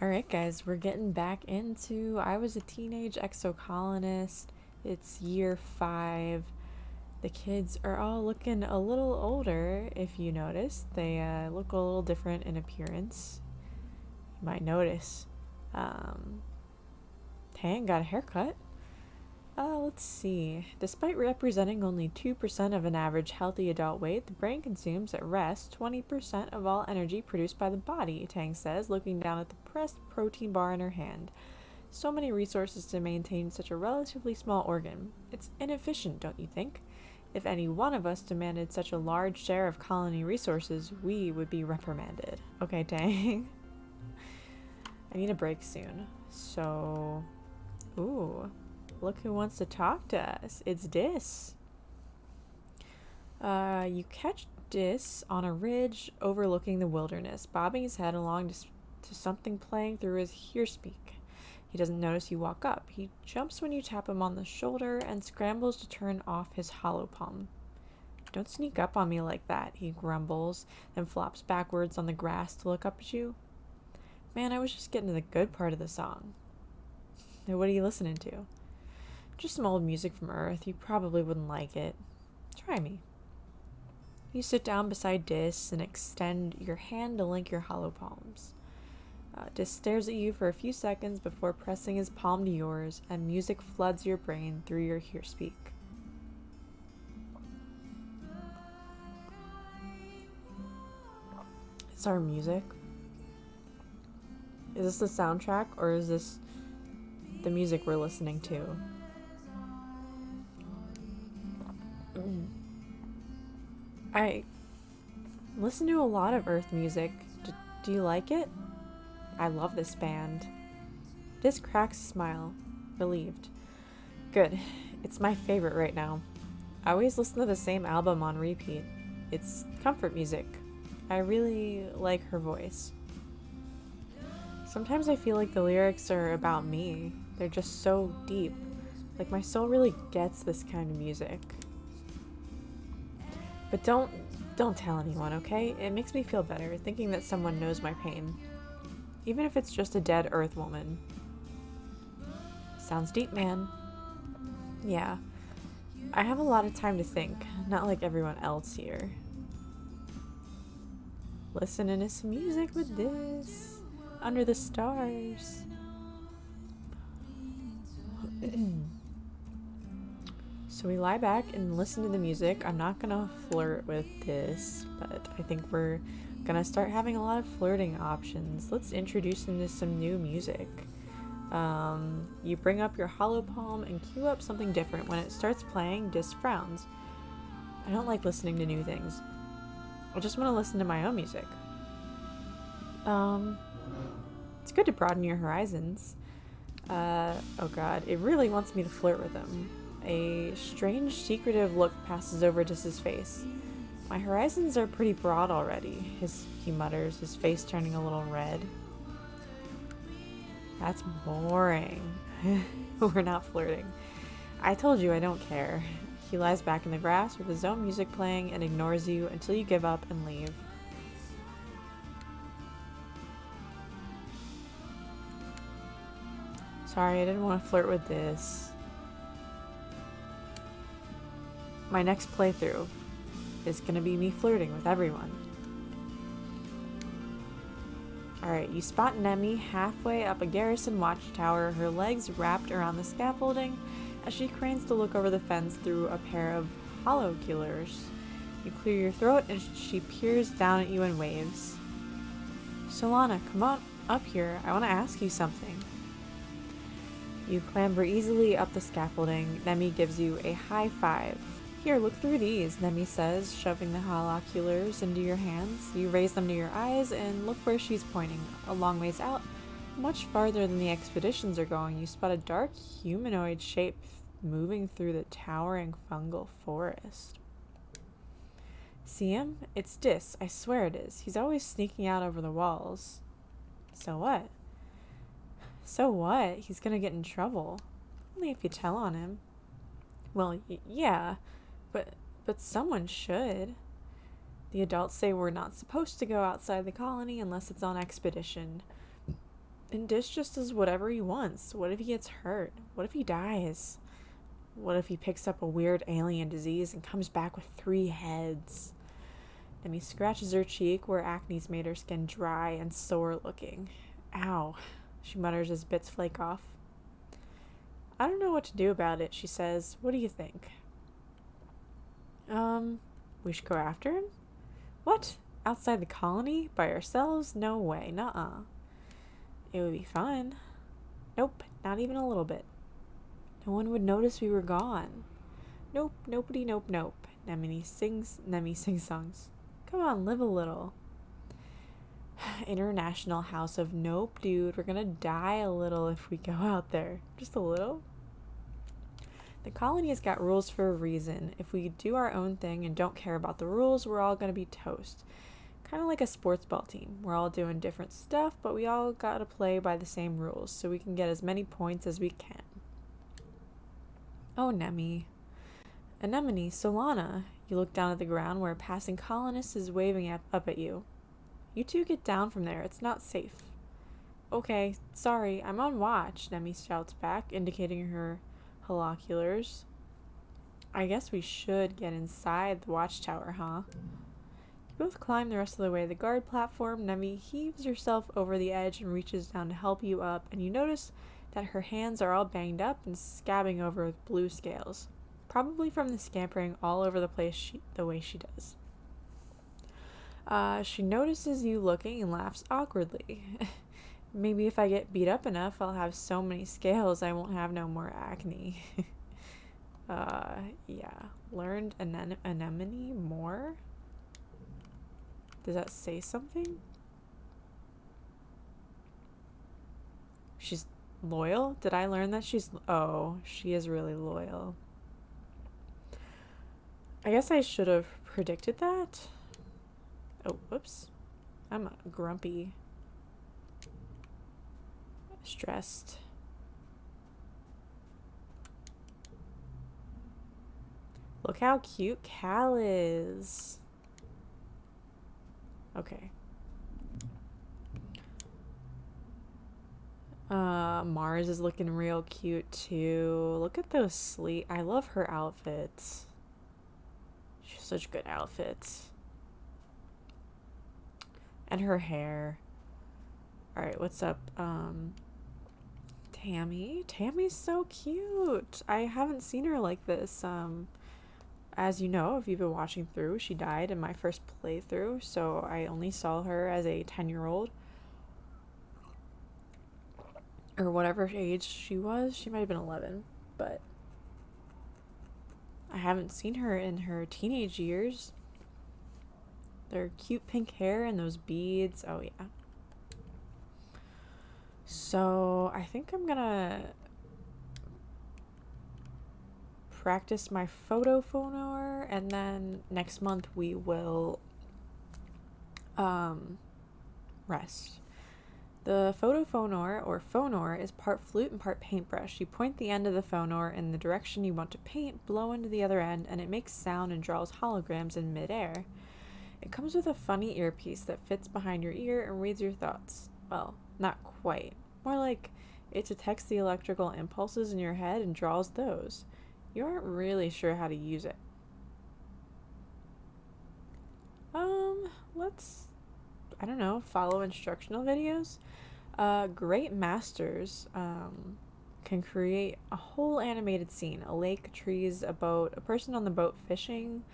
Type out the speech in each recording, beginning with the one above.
Alright, guys, we're getting back into I Was a Teenage Exocolonist. It's year 5. The kids are all looking a little older, if you notice. They look a little different in appearance. You might notice. Tang got a haircut. Let's see. Despite representing only 2% of an average healthy adult weight, the brain consumes at rest 20% of all energy produced by the body, Tang says, looking down at the pressed protein bar in her hand. So many resources to maintain such a relatively small organ. It's inefficient, don't you think? If any one of us demanded such a large share of colony resources, we would be reprimanded. Okay, Tang. I need a break soon. So... Ooh. Look who wants to talk to us. It's Dis. You catch Dis on a ridge overlooking the wilderness, bobbing his head along to something playing through his hearspeak. He doesn't notice you walk up. He jumps when you tap him on the shoulder and scrambles to turn off his hollow palm. Don't sneak up on me like that, he grumbles, then flops backwards on the grass to look up at you. Man, I was just getting to the good part of the song. Now, what are you listening to? Just some old music from Earth. You probably wouldn't like it. Try me. You sit down beside Dis and extend your hand to link your hollow palms. Dis stares at you for a few seconds before pressing his palm to yours, and music floods your brain through your hearspeak. It's our music. Is this the soundtrack, or is this the music we're listening to? I listen to a lot of Earth music. Do you like it? I love this band. Dis cracks a smile, relieved. Good. It's my favorite right now. I always listen to the same album on repeat. It's comfort music. I really like her voice. Sometimes I feel like the lyrics are about me. They're just so deep. Like my soul really gets this kind of music. But don't tell anyone, okay? It makes me feel better thinking that someone knows my pain. Even if it's just a dead Earth woman. Sounds deep, man. Yeah. I have a lot of time to think, not like everyone else here. Listening to some music with Dis. Under the stars. So we lie back and listen to the music. I'm not gonna flirt with Dis, but I think we're gonna start having a lot of flirting options. Let's introduce him to some new music. You bring up your hollow palm and cue up something different. When it starts playing, Dis frowns. I don't like listening to new things. I just want to listen to my own music. It's good to broaden your horizons. Oh god, it really wants me to flirt with him. A strange, secretive look passes over Dis's face. My horizons are pretty broad already, he mutters, his face turning a little red. That's boring. We're not flirting. I told you I don't care. He lies back in the grass with his own music playing and ignores you until you give up and leave. Sorry, I didn't want to flirt with this. My next playthrough is gonna be me flirting with everyone. Alright, you spot Nemi halfway up a garrison watchtower, her legs wrapped around the scaffolding as she cranes to look over the fence through a pair of holoculars. You clear your throat and she peers down at you and waves. Solana, come on up here. I want to ask you something. You clamber easily up the scaffolding. Nemi gives you a high five. Here, look through these, Nemi says, shoving the holoculars into your hands. You raise them to your eyes and look where she's pointing. A long ways out, much farther than the expeditions are going, you spot a dark humanoid shape moving through the towering fungal forest. See him? It's Dis. I swear it is. He's always sneaking out over the walls. So what? So what? He's gonna get in trouble. Only if you tell on him. Well, yeah. But someone should. The adults say we're not supposed to go outside the colony unless it's on expedition. And Dish just does whatever he wants. What if he gets hurt? What if he dies? What if he picks up a weird alien disease and comes back with 3 heads? Nemi scratches her cheek where acne's made her skin dry and sore looking. Ow, she mutters as bits flake off. I don't know what to do about it, she says. What do you think? We should go after him? What? Outside the colony? By ourselves? No way, nuh-uh. It would be fun. Nope, not even a little bit. No one would notice we were gone. Nope, nobody, nope, nope. Nemi sings songs. Come on, live a little. International House of Nope, dude. We're gonna die a little if we go out there. Just a little. The colony has got rules for a reason. If we do our own thing and don't care about the rules, we're all gonna be toast. Kind of like a sports ball team. We're all doing different stuff, but we all gotta play by the same rules so we can get as many points as we can. Oh, Nemi. Anemone, Solana. You look down at the ground where a passing colonist is waving up at you. You two get down from there. It's not safe. Okay, sorry. I'm on watch, Nemi shouts back, indicating her holoculars. I guess we should get inside the watchtower, huh? You both climb the rest of the way to the guard platform. Nemi heaves herself over the edge and reaches down to help you up, and you notice that her hands are all banged up and scabbing over with blue scales. Probably from the scampering all over the place the way she does. She notices you looking and laughs awkwardly. Maybe if I get beat up enough, I'll have so many scales I won't have no more acne. Yeah. Learned anemone more? Does that say something? She's loyal? Did I learn that she's... Oh, she is really loyal. I guess I should have predicted that. Oh, whoops. I'm grumpy. Stressed. Look how cute Cal is. Okay. Mars is looking real cute too. Look at those sleeves. I love her outfits. She's such good outfits. And her hair. Alright, what's up? Tammy. Tammy's so cute. I haven't seen her like this. As you know, if you've been watching through, she died in my first playthrough, so I only saw her as a 10-year-old. Or whatever age she was. She might have been 11, but I haven't seen her in her teenage years. Their cute pink hair and those beads. Oh, yeah. So, I think I'm gonna practice my photo phonor, and then next month we will rest. The photo phonor, or phonor, is part flute and part paintbrush. You point the end of the phonor in the direction you want to paint, blow into the other end, and it makes sound and draws holograms in midair. It comes with a funny earpiece that fits behind your ear and reads your thoughts. Well, not quite. More like it detects the electrical impulses in your head and draws those. You aren't really sure how to use it. Let's, I don't know, follow instructional videos. Great masters can create a whole animated scene. A lake, trees, a boat, a person on the boat fishing.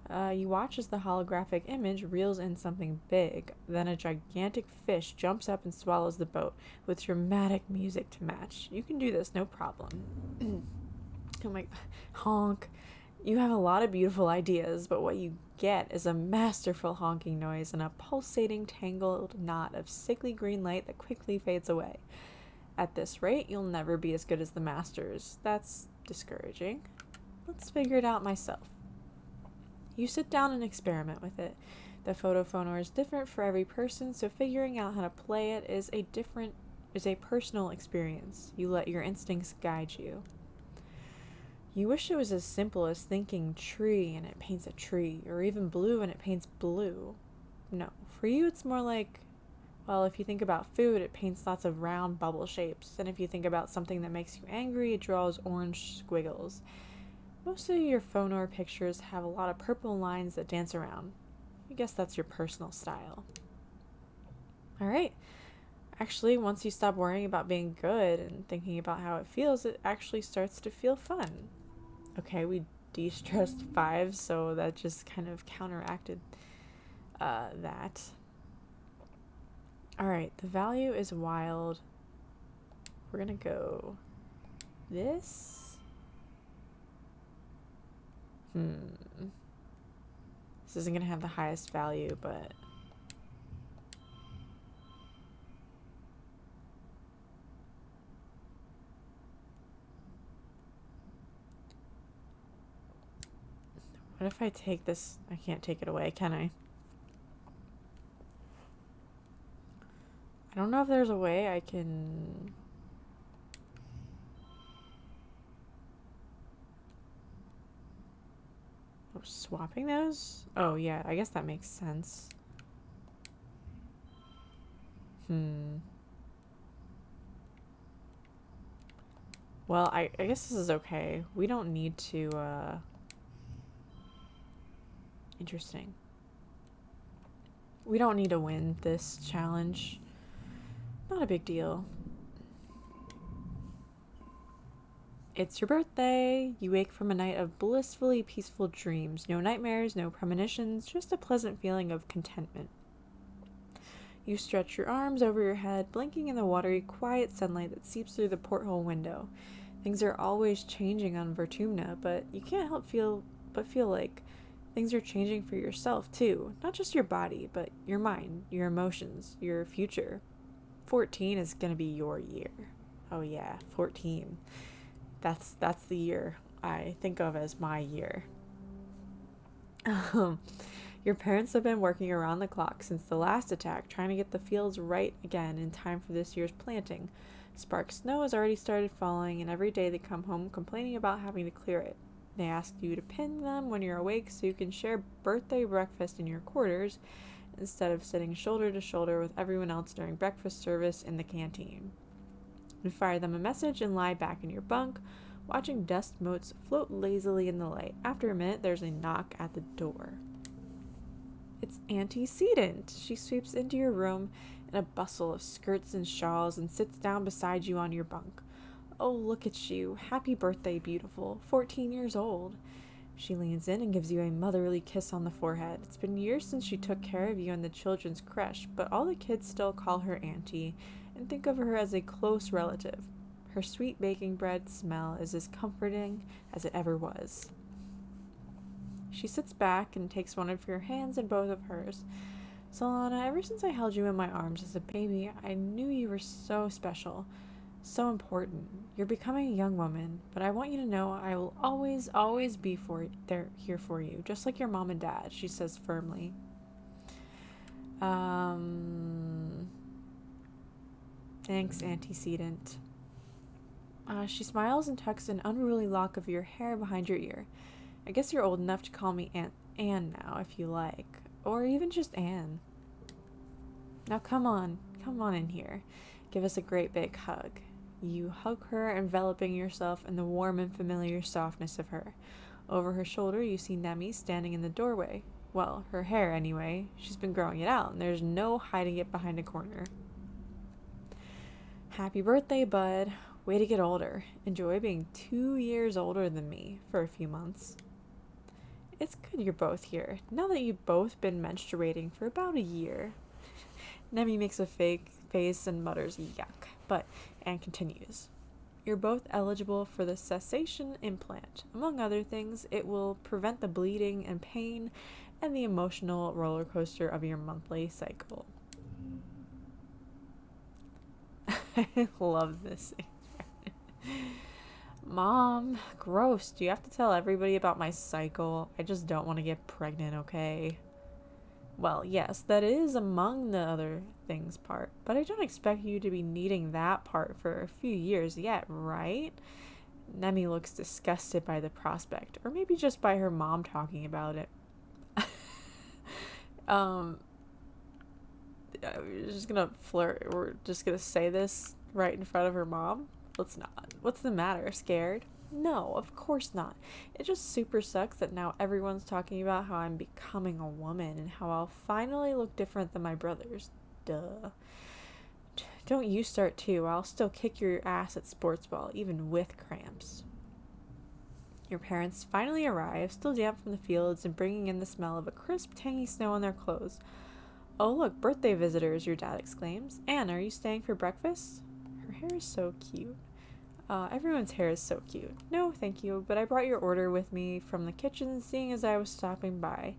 You watch as the holographic image reels in something big. Then a gigantic fish jumps up and swallows the boat with dramatic music to match. You can do this, no problem. Oh my... Honk. You have a lot of beautiful ideas, but what you get is a masterful honking noise and a pulsating, tangled knot of sickly green light that quickly fades away. At this rate, you'll never be as good as the masters. That's discouraging. Let's figure it out myself. You sit down and experiment with it. The photo phonor is different for every person, so figuring out how to play it is a personal experience. You let your instincts guide you. You wish it was as simple as thinking tree and it paints a tree, or even blue and it paints blue. No, for you it's more like, Well, if you think about food, it paints lots of round bubble shapes. And if you think about something that makes you angry, it draws orange squiggles. Most of your phone or pictures have a lot of purple lines that dance around. I guess that's your personal style. Alright. Actually, once you stop worrying about being good and thinking about how it feels, it actually starts to feel fun. Okay, we de-stressed 5, so that just kind of counteracted that. Alright, the value is wild. We're gonna go this. This isn't gonna have the highest value, but what if I take this? I can't take it away, can I? I don't know if there's a way I can... Oh, swapping those? Oh, yeah, I guess that makes sense. Well, I guess this is okay. We don't need to, Interesting. We don't need to win this challenge. Not a big deal. It's your birthday. You wake from a night of blissfully peaceful dreams. No nightmares, no premonitions, just a pleasant feeling of contentment. You stretch your arms over your head, blinking in the watery, quiet sunlight that seeps through the porthole window. Things are always changing on Vertumna, but you can't help feel like things are changing for yourself too. Not just your body, but your mind, your emotions, your future. 14 is gonna be your year. Oh yeah, 14. That's the year I think of as my year. Your parents have been working around the clock since the last attack, trying to get the fields right again in time for this year's planting. Spark snow has already started falling, and every day they come home complaining about having to clear it. They ask you to pin them when you're awake so you can share birthday breakfast in your quarters instead of sitting shoulder to shoulder with everyone else during breakfast service in the canteen. You fire them a message and lie back in your bunk, watching dust motes float lazily in the light. After a minute, there's a knock at the door. It's Antecedent. She sweeps into your room in a bustle of skirts and shawls and sits down beside you on your bunk. Oh, look at you. Happy birthday, beautiful. 14 years old. She leans in and gives you a motherly kiss on the forehead. It's been years since she took care of you in the children's creche, but all the kids still call her Auntie and think of her as a close relative. Her sweet baking bread smell is as comforting as it ever was. She sits back and takes one of your hands in both of hers. Solana, ever since I held you in my arms as a baby, I knew you were so special, so important. You're becoming a young woman, but I want you to know I will always, always be here for you, just like your mom and dad, she says firmly. Thanks, Antecedent. She smiles and tucks an unruly lock of your hair behind your ear. I guess you're old enough to call me Anne now, if you like. Or even just Anne. Now come on in here. Give us a great big hug. You hug her, enveloping yourself in the warm and familiar softness of her. Over her shoulder, you see Nemi standing in the doorway. Well, her hair, anyway. She's been growing it out, and there's no hiding it behind a corner. Happy birthday, bud. Way to get older. Enjoy being 2 years older than me for a few months. It's good you're both here, now that you've both been menstruating for about a year. Nemi makes a fake face and mutters yuck, but Anne continues. You're both eligible for the cessation implant. Among other things, it will prevent the bleeding and pain and the emotional roller coaster of your monthly cycle. I love this. Mom, gross. Do you have to tell everybody about my cycle? I just don't want to get pregnant, okay? Well, yes, that is among the other things part, but I don't expect you to be needing that part for a few years yet, right? Nemi looks disgusted by the prospect, or maybe just by her mom talking about it. We're just gonna flirt. We're just gonna say this right in front of her mom? Let's not. What's the matter? Scared? No, of course not. It just super sucks that now everyone's talking about how I'm becoming a woman and how I'll finally look different than my brothers. Duh. Don't you start too. I'll still kick your ass at sports ball, even with cramps. Your parents finally arrive, still damp from the fields and bringing in the smell of a crisp, tangy snow on their clothes. Oh, look, birthday visitors, your dad exclaims. Anne, are you staying for breakfast? Her hair is so cute. Everyone's hair is so cute. No, thank you, but I brought your order with me from the kitchen, seeing as I was stopping by.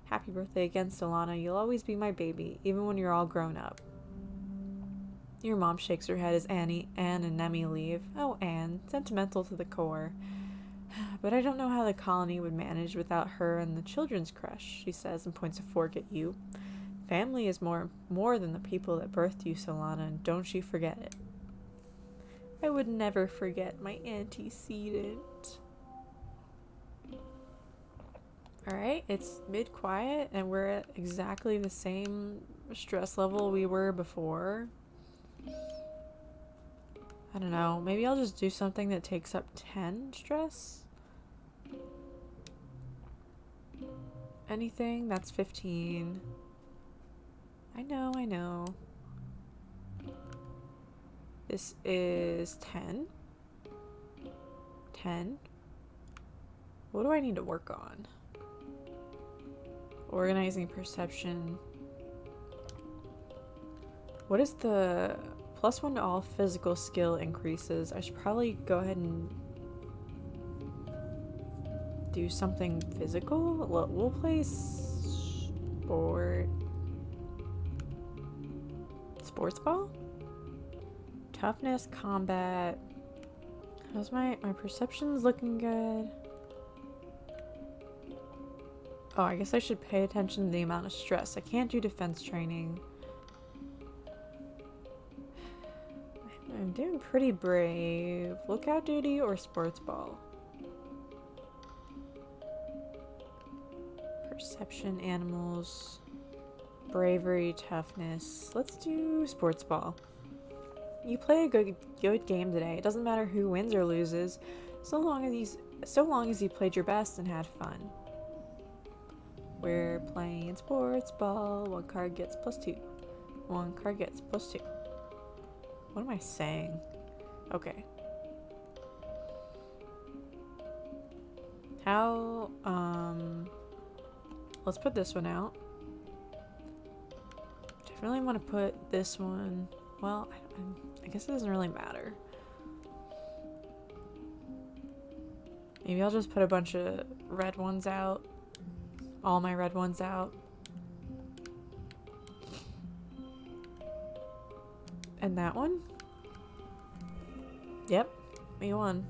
Happy birthday again, Solana. You'll always be my baby, even when you're all grown up. Your mom shakes her head as Anne and Nemi leave. Oh, Anne, sentimental to the core. But I don't know how the colony would manage without her and the children's crush, she says and points a fork at you. Family is more than the people that birthed you, Solana, and don't you forget it. I would never forget my antecedent. Alright, it's mid-quiet, and we're at exactly the same stress level we were before. I don't know, maybe I'll just do something that takes up 10 stress? Anything? That's 15. I know. This is 10. 10. What do I need to work on? Organizing perception. What is the +1 to all physical skill increases? I should probably go ahead and do something physical. We'll play sports ball? Toughness, combat. How's my perception's looking good? Oh, I guess I should pay attention to the amount of stress. I can't do defense training. I'm doing pretty brave. Lookout duty or sports ball? Perception, animals, bravery, toughness. Let's do sports ball. You play a good game today. It doesn't matter who wins or loses, so long as you played your best and had fun. We're playing sports ball. 1 card gets +2. 1 card gets +2. What am I saying? Okay. How, let's put this one out. Definitely want to put this one, well, I guess it doesn't really matter. Maybe I'll just put a bunch of red ones out. All my red ones out. And that one? Yep, me won.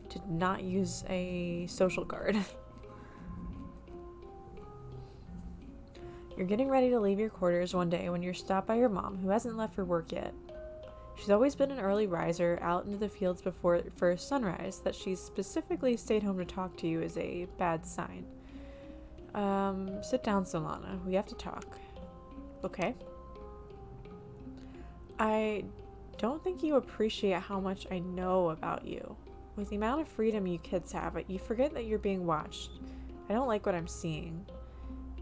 Did not use a social card. You're getting ready to leave your quarters one day when you're stopped by your mom, who hasn't left for work yet. She's always been an early riser, out into the fields before first sunrise. That she's specifically stayed home to talk to you is a bad sign. Sit down, Solana. We have to talk. Okay. I don't think you appreciate how much I know about you. With the amount of freedom you kids have, you forget that you're being watched. I don't like what I'm seeing.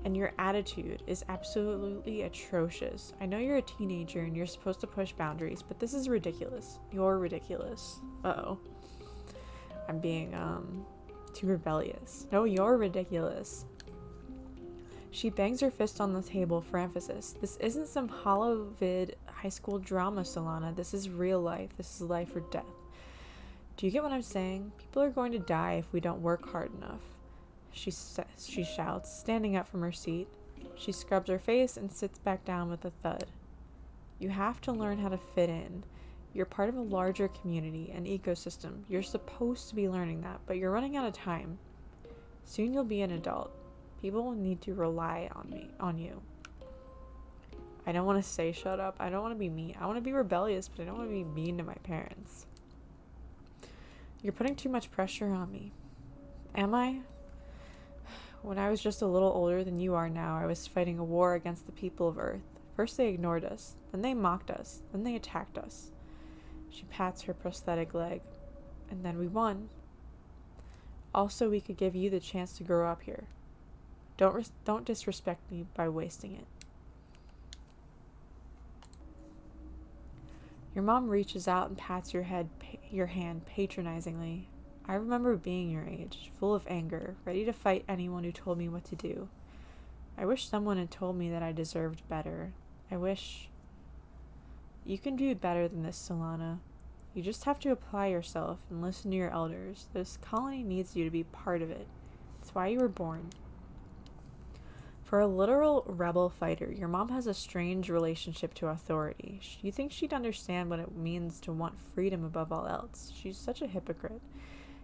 And your attitude is absolutely atrocious. I know you're a teenager and you're supposed to push boundaries, but this is ridiculous. You're ridiculous. Uh-oh. I'm being, too rebellious. No, you're ridiculous. She bangs her fist on the table for emphasis. This isn't some hollow vid high school drama, Solana. This is real life. This is life or death. Do you get what I'm saying? People are going to die if we don't work hard enough. She shouts, standing up from her seat. She scrubs her face and sits back down with a thud. You have to learn how to fit in. You're part of a larger community, an ecosystem. You're supposed to be learning that, but you're running out of time. Soon you'll be an adult. People will need to rely on you. I don't want to say shut up. I don't want to be mean. I want to be rebellious, but I don't want to be mean to my parents. You're putting too much pressure on me. Am I? When I was just a little older than you are now, I was fighting a war against the people of Earth. First they ignored us, then they mocked us, then they attacked us. She pats her prosthetic leg. And then we won. Also, we could give you the chance to grow up here. Don't disrespect me by wasting it. Your mom reaches out and pats your hand patronizingly. I remember being your age, full of anger, ready to fight anyone who told me what to do. I wish someone had told me that I deserved better. I wish... You can do better than this, Solana. You just have to apply yourself and listen to your elders. This colony needs you to be part of it. It's why you were born. For a literal rebel fighter, your mom has a strange relationship to authority. You think she'd understand what it means to want freedom above all else. She's such a hypocrite.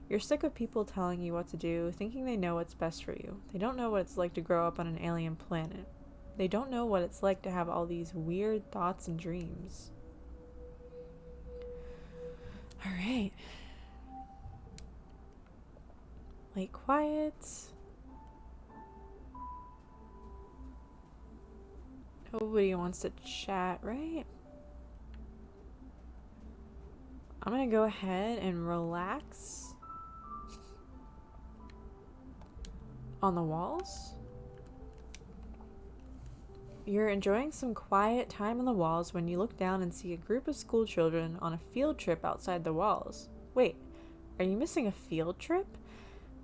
You're sick of people telling you what to do, thinking they know what's best for you. They don't know what it's like to grow up on an alien planet. They don't know what it's like to have all these weird thoughts and dreams. Alright. Late quiet. Nobody wants to chat, right? I'm gonna go ahead and relax on the walls. You're enjoying some quiet time on the walls when you look down and see a group of school children on a field trip outside the walls. Wait, are you missing a field trip?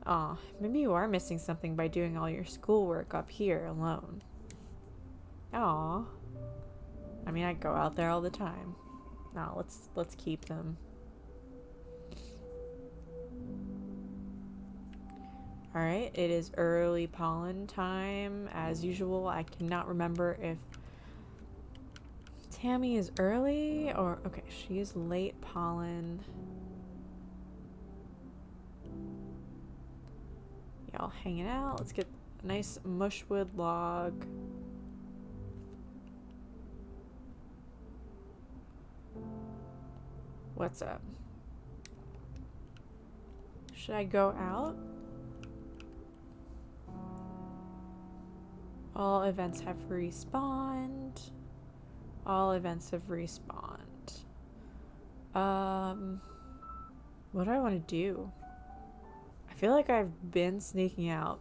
Aw, maybe you are missing something by doing all your schoolwork up here alone. Aw. I mean, I go out there all the time. No, let's keep them. Alright, it is early pollen time. As usual, I cannot remember if Tammy is early or... Okay, she is late pollen. Y'all hanging out. Let's get a nice mushwood log. What's up? Should I go out? All events have respawned. All events have respawned. What do I want to do? I feel like I've been sneaking out.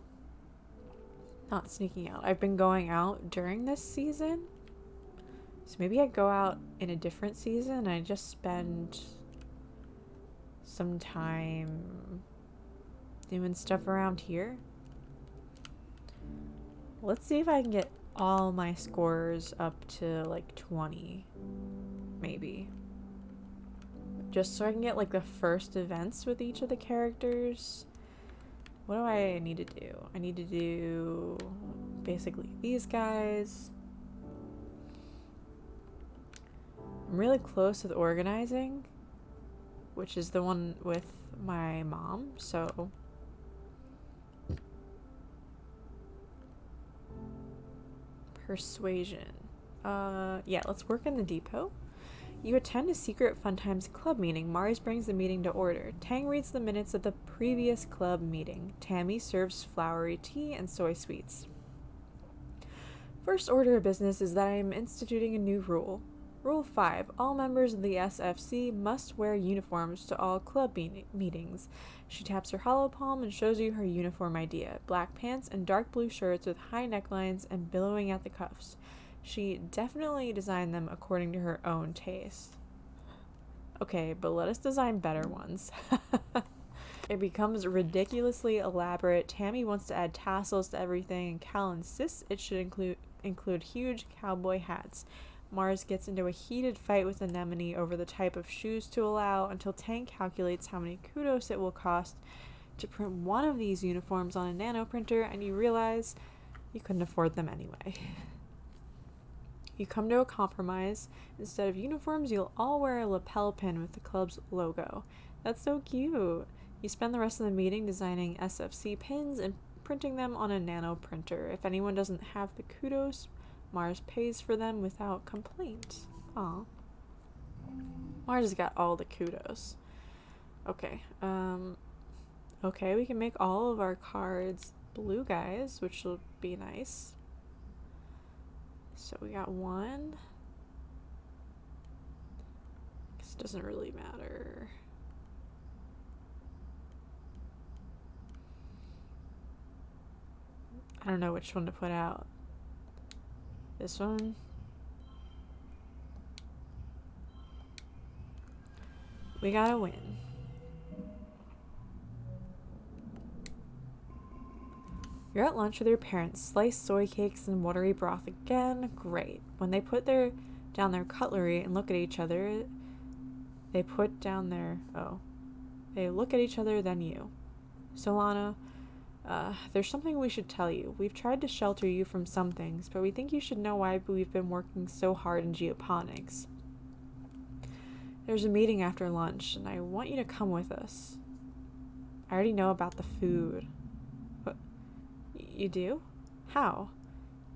Not sneaking out. I've been going out during this season. So maybe I go out in a different season and I just spend some time doing stuff around here. Let's see if I can get all my scores up to like 20, maybe. Just so I can get like the first events with each of the characters. What do I need to do? I need to do basically these guys. I'm really close with organizing, which is the one with my mom, so... Persuasion. Yeah, let's work in the depot. You attend a secret Fun Times club meeting. Mars brings the meeting to order. Tang reads the minutes of the previous club meeting. Tammy serves flowery tea and soy sweets. First order of business is that I am instituting a new rule. Rule 5. All members of the SFC must wear uniforms to all club meetings. She taps her hollow palm and shows you her uniform idea. Black pants and dark blue shirts with high necklines and billowing at the cuffs. She definitely designed them according to her own taste. Okay, but let us design better ones. It becomes ridiculously elaborate. Tammy wants to add tassels to everything, and Cal insists it should include huge cowboy hats. Mars gets into a heated fight with Anemone over the type of shoes to allow until Tang calculates how many kudos it will cost to print one of these uniforms on a nano printer, and you realize you couldn't afford them anyway. You come to a compromise. Instead of uniforms, you'll all wear a lapel pin with the club's logo. That's so cute. You spend the rest of the meeting designing SFC pins and printing them on a nano printer. If anyone doesn't have the kudos, Mars pays for them without complaint. Aw. Mars has got all the kudos. Okay. Okay, we can make all of our cards blue guys, which will be nice. So we got one. This doesn't really matter. I don't know which one to put out. This one. We got a win. You're at lunch with your parents. Sliced soy cakes and watery broth again. Great. When they put down their cutlery and look at each other, they look at each other, then you. Solana, there's something we should tell you. We've tried to shelter you from some things, but we think you should know why we've been working so hard in geoponics. There's a meeting after lunch, and I want you to come with us. I already know about the food. What? You do? How?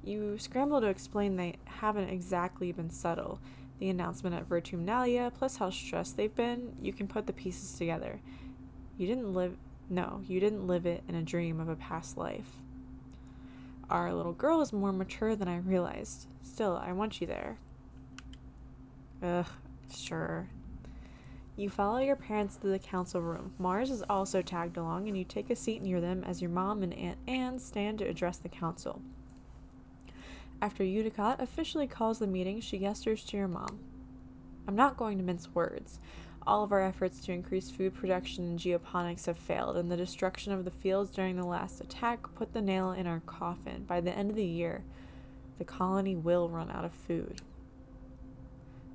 You scramble to explain they haven't exactly been subtle. The announcement at Virtumnalia, plus how stressed they've been, you can put the pieces together. You didn't live it in a dream of a past life. Our little girl is more mature than I realized. Still, I want you there. Ugh, sure. You follow your parents to the council room. Mars is also tagged along, and you take a seat near them as your mom and Aunt Anne stand to address the council. After Udicott officially calls the meeting, she gestures to your mom. I'm not going to mince words. All of our efforts to increase food production in geoponics have failed, and the destruction of the fields during the last attack put the nail in our coffin. By the end of the year, the colony will run out of food.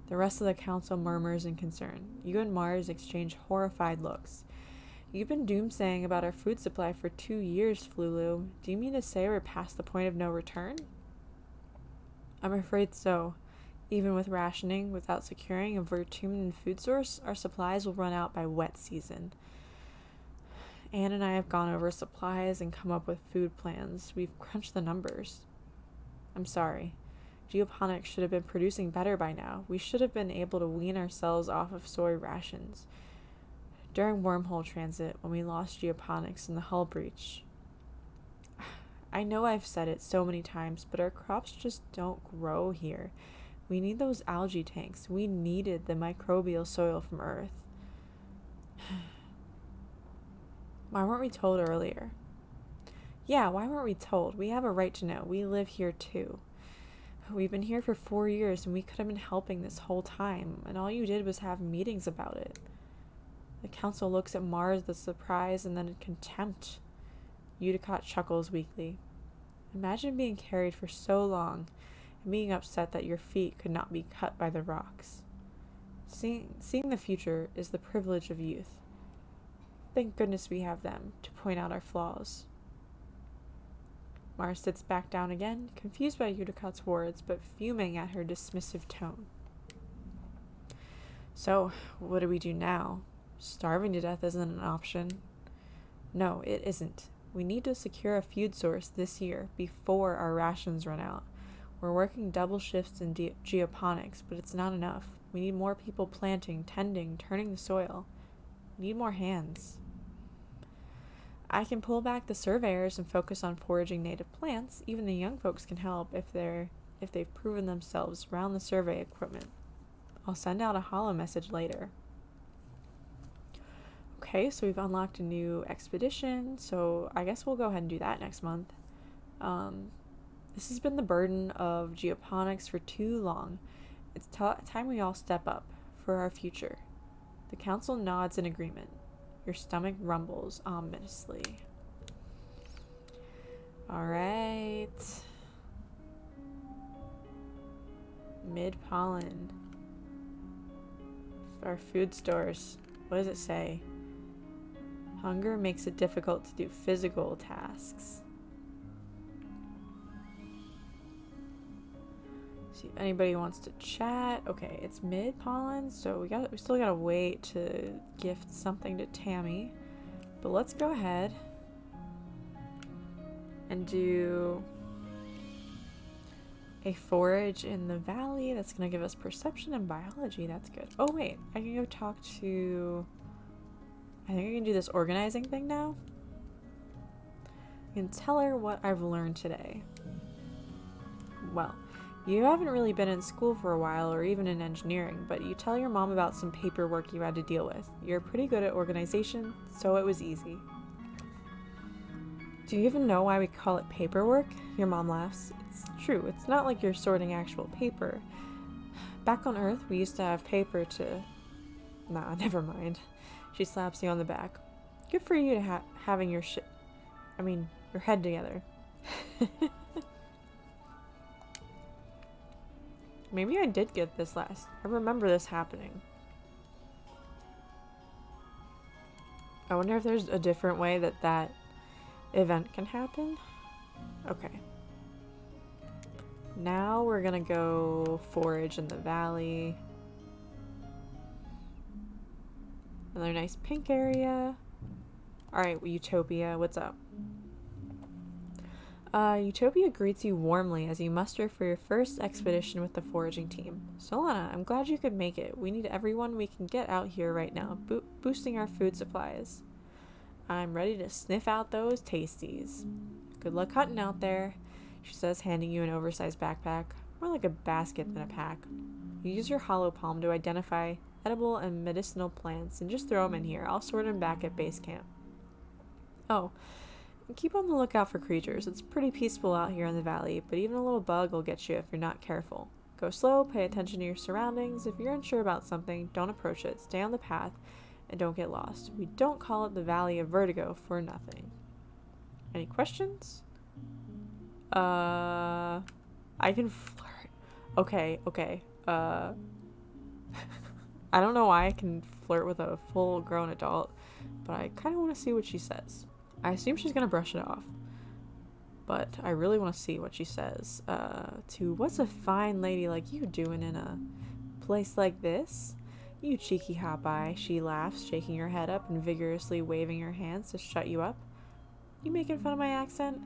The rest of the council murmurs in concern. You and Mars exchange horrified looks. You've been doomsaying about our food supply for 2 years, Flulu. Do you mean to say we're past the point of no return? I'm afraid so. Even with rationing, without securing a Virtumen food source, our supplies will run out by wet season. Anne and I have gone over supplies and come up with food plans. We've crunched the numbers. I'm sorry. Geoponics should have been producing better by now. We should have been able to wean ourselves off of soy rations. During wormhole transit, when we lost geoponics in the hull breach. I know I've said it so many times, but our crops just don't grow here. We need those algae tanks. We needed the microbial soil from Earth. Why weren't we told earlier? Yeah, why weren't we told? We have a right to know. We live here too. We've been here for 4 years, and we could have been helping this whole time, and all you did was have meetings about it. The council looks at Mars with surprise and then in contempt. Udicott chuckles weakly. Imagine being carried for so long and being upset that your feet could not be cut by the rocks. Seeing the future is the privilege of youth. Thank goodness we have them to point out our flaws. Mars sits back down again, confused by Udicott's words, but fuming at her dismissive tone. So, what do we do now? Starving to death isn't an option. No, it isn't. We need to secure a food source this year, before our rations run out. We're working double shifts in geoponics, but it's not enough. We need more people planting, tending, turning the soil. We need more hands. I can pull back the surveyors and focus on foraging native plants. Even the young folks can help if they've proven themselves around the survey equipment. I'll send out a holo message later. Okay, so we've unlocked a new expedition, so I guess we'll go ahead and do that next month. This has been the burden of geoponics for too long. It's time we all step up for our future. The council nods in agreement. Your stomach rumbles ominously. Alright. Mid-pollen. Our food stores. What does it say? Hunger makes it difficult to do physical tasks. See if anybody wants to chat. Okay, it's mid-pollen, so we still gotta wait to gift something to Tammy. But let's go ahead and do a forage in the valley. That's gonna give us perception and biology. That's good. Oh wait, I can go talk to... I think I can do this organizing thing now. I can tell her what I've learned today. Well, You haven't really been in school for a while or even in engineering, but you tell your mom about some paperwork you had to deal with. You're pretty good at organization, so it was easy. Do you even know why we call it paperwork? Your mom laughs. It's true, it's not like you're sorting actual paper. Back on Earth, we used to have paper to... Nah, never mind. She slaps you on the back. Good for you to having your your head together. Maybe I did get this last. I remember this happening. I wonder if there's a different way that event can happen. Okay. Now we're gonna go forage in the valley. Another nice pink area. Alright, Utopia, what's up? Utopia greets you warmly as you muster for your first expedition with the foraging team. Solana, I'm glad you could make it. We need everyone we can get out here right now, boosting our food supplies. I'm ready to sniff out those tasties. Good luck hunting out there, she says, handing you an oversized backpack. More like a basket than a pack. You use your hollow palm to identify edible and medicinal plants and just throw them in here. I'll sort them back at base camp. Oh, keep on the lookout for creatures. It's pretty peaceful out here in the valley, but even a little bug will get you if you're not careful. Go slow, pay attention to your surroundings. If you're unsure about something, don't approach it. Stay on the path and don't get lost. We don't call it the Valley of Vertigo for nothing. Any questions? I can flirt. Okay. I don't know why I can flirt with a full-grown adult, but I kind of want to see what she says. I assume she's gonna brush it off, but I really want to see what she says. What's a fine lady like you doing in a place like this? You cheeky hot eye, she laughs, shaking her head up and vigorously waving her hands to shut you up. You making fun of my accent?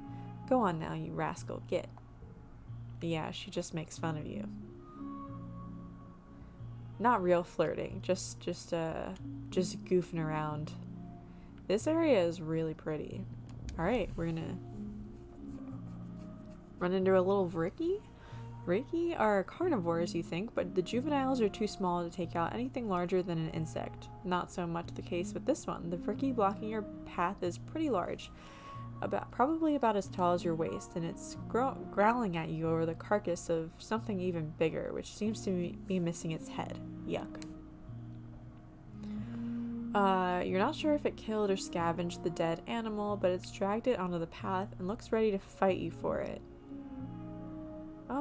Go on now, you rascal, get. Yeah, she just makes fun of you. Not real flirting, just goofing around. This area is really pretty. Alright, we're gonna run into a little Ricky. Ricky are carnivores, you think, but the juveniles are too small to take out anything larger than an insect. Not so much the case with this one. The Ricky blocking your path is pretty large, probably about as tall as your waist, and it's growling at you over the carcass of something even bigger, which seems to be missing its head. Yuck. You're not sure if it killed or scavenged the dead animal, but it's dragged it onto the path and looks ready to fight you for it. I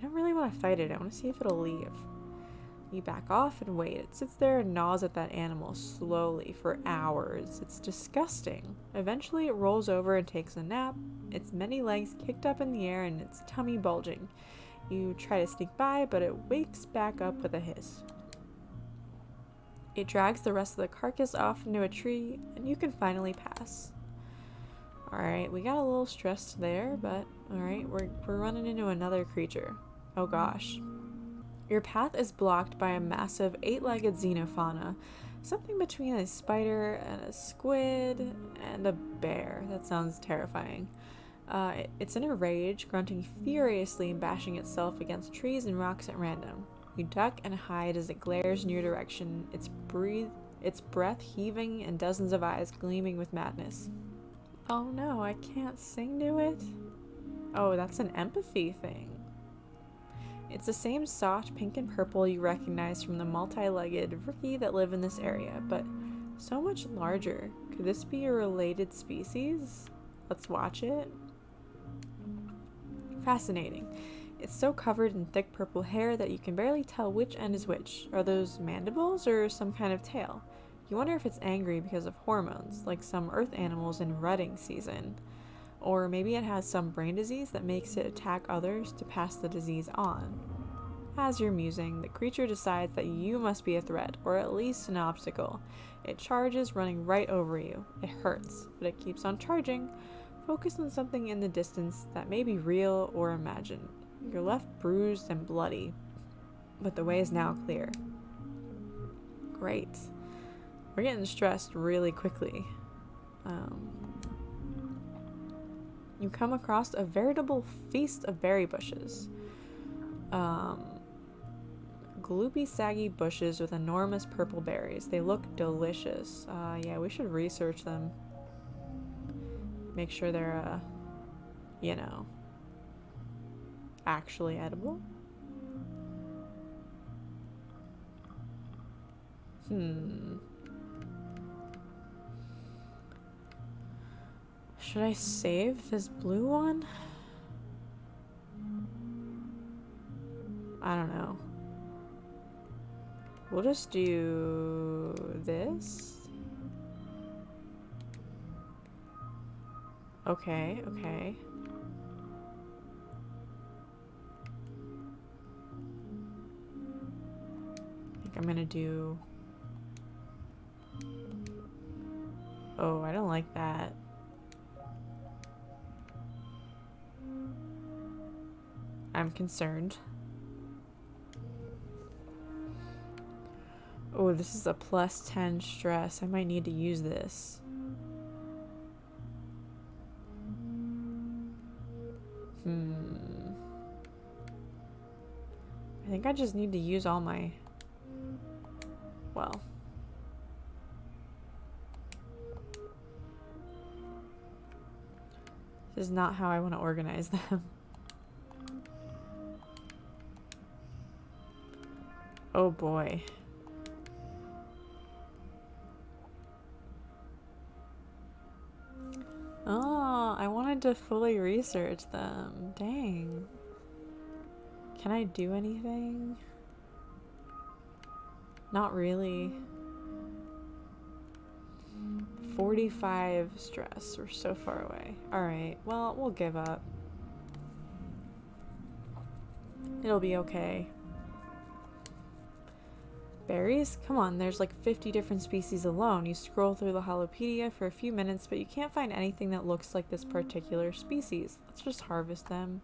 don't really want to fight it. I want to see if it'll leave. You back off and wait. It sits there and gnaws at that animal slowly for hours. It's disgusting. Eventually it rolls over and takes a nap, its many legs kicked up in the air and its tummy bulging. You try to sneak by, but it wakes back up with a hiss. It drags the rest of the carcass off into a tree, and you can finally pass. Alright, we got a little stressed there, but alright, we're running into another creature. Oh gosh. Your path is blocked by a massive 8-legged xenofauna, something between a spider and a squid and a bear. That sounds terrifying. It's in a rage, grunting furiously and bashing itself against trees and rocks at random. You duck and hide as it glares in your direction, its breath heaving and dozens of eyes gleaming with madness. Oh no, I can't sing to it? Oh, that's an empathy thing. It's the same soft pink and purple you recognize from the multi-legged Ricky that live in this area, but so much larger. Could this be a related species? Let's watch it. Fascinating. It's so covered in thick purple hair that you can barely tell which end is which. Are those mandibles or some kind of tail? You wonder if it's angry because of hormones, like some earth animals in rutting season. Or maybe it has some brain disease that makes it attack others to pass the disease on. As you're musing, the creature decides that you must be a threat, or at least an obstacle. It charges, running right over you. It hurts, but it keeps on charging, focused on something in the distance that may be real or imagined. You're left bruised and bloody, but the way is now clear. Great. We're getting stressed really quickly. You come across a veritable feast of berry bushes. Gloopy, saggy bushes with enormous purple berries. They look delicious. Yeah, we should research them. Make sure they're, you know, actually edible. Should I save this blue one? I don't know. We'll just do this. Okay, okay. I think I'm gonna do... Oh, I don't like that. I'm concerned. Oh, this is a plus 10 stress. I might need to use this. I think I just need to use all my... Well... This is not how I want to organize them. Oh boy. Oh, I wanted to fully research them. Dang. Can I do anything? Not really. 45 stress. We're so far away. Alright, well, we'll give up. It'll be okay. Berries? Come on, there's like 50 different species alone. You scroll through the Holopedia for a few minutes, but you can't find anything that looks like this particular species. Let's just harvest them.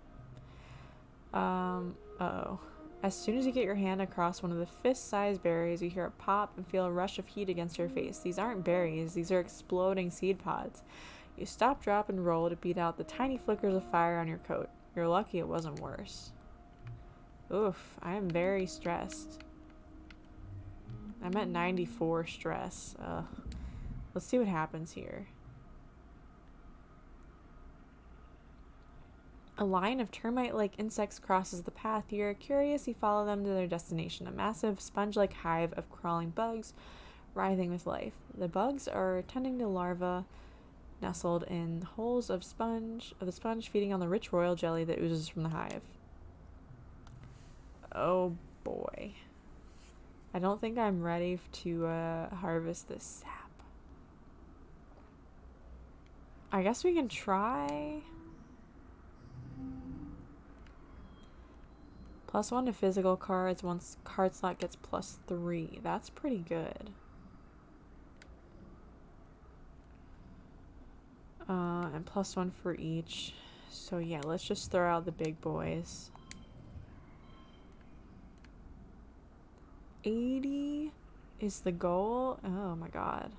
Uh-oh. As soon as you get your hand across one of the fist-sized berries, you hear a pop and feel a rush of heat against your face. These aren't berries, these are exploding seed pods. You stop, drop, and roll to beat out the tiny flickers of fire on your coat. You're lucky it wasn't worse. Oof, I am very stressed. I'm at 94 stress. Let's see what happens here. A line of termite-like insects crosses the path. You're curious, you follow them to their destination, a massive sponge-like hive of crawling bugs writhing with life. The bugs are tending to larvae nestled in holes of the sponge feeding on the rich royal jelly that oozes from the hive. Oh boy. I don't think I'm ready to harvest this sap. I guess we can try... +1 to physical cards. Once card slot gets +3. That's pretty good. And +1 for each. So yeah, let's just throw out the big boys. 80 is the goal. Oh my god.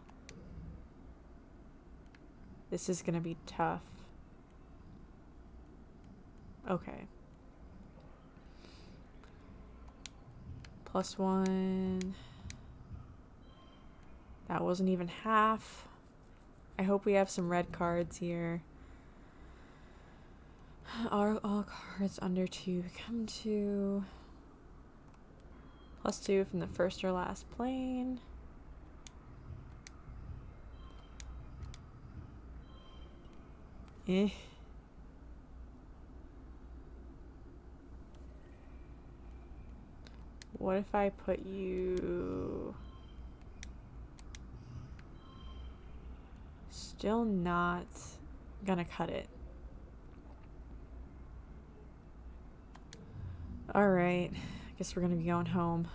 This is gonna be tough. Okay. +1. That wasn't even half. I hope we have some red cards here. All cards under 2 become 2. +2 from the first or last plane. Eh. What if I put you... Still not gonna cut it. Alright, I guess we're gonna be going home.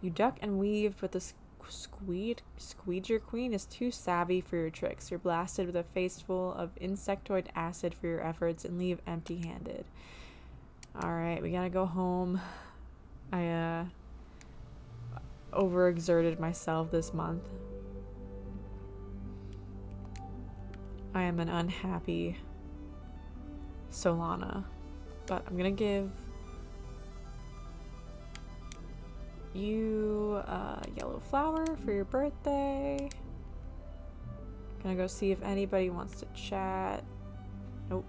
You duck and weave, but the squeeger queen is too savvy for your tricks. You're blasted with a face full of insectoid acid for your efforts and leave empty-handed. Alright, we gotta go home. I overexerted myself this month. I am an unhappy Solana. But I'm gonna give you a yellow flower for your birthday. Gonna go see if anybody wants to chat. Nope.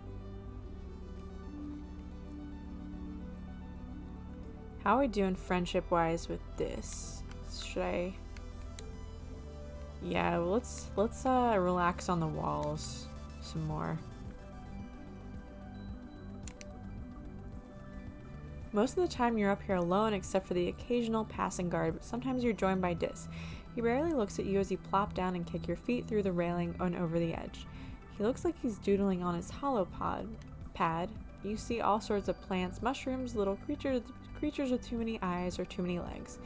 How are we doing friendship-wise with this? Should I... Yeah, let's relax on the walls some more. Most of the time you're up here alone except for the occasional passing guard, but sometimes you're joined by Dis. He rarely looks at you as you plop down and kick your feet through the railing and over the edge. He looks like he's doodling on his pad. You see all sorts of plants, mushrooms, little creatures with too many eyes or too many legs.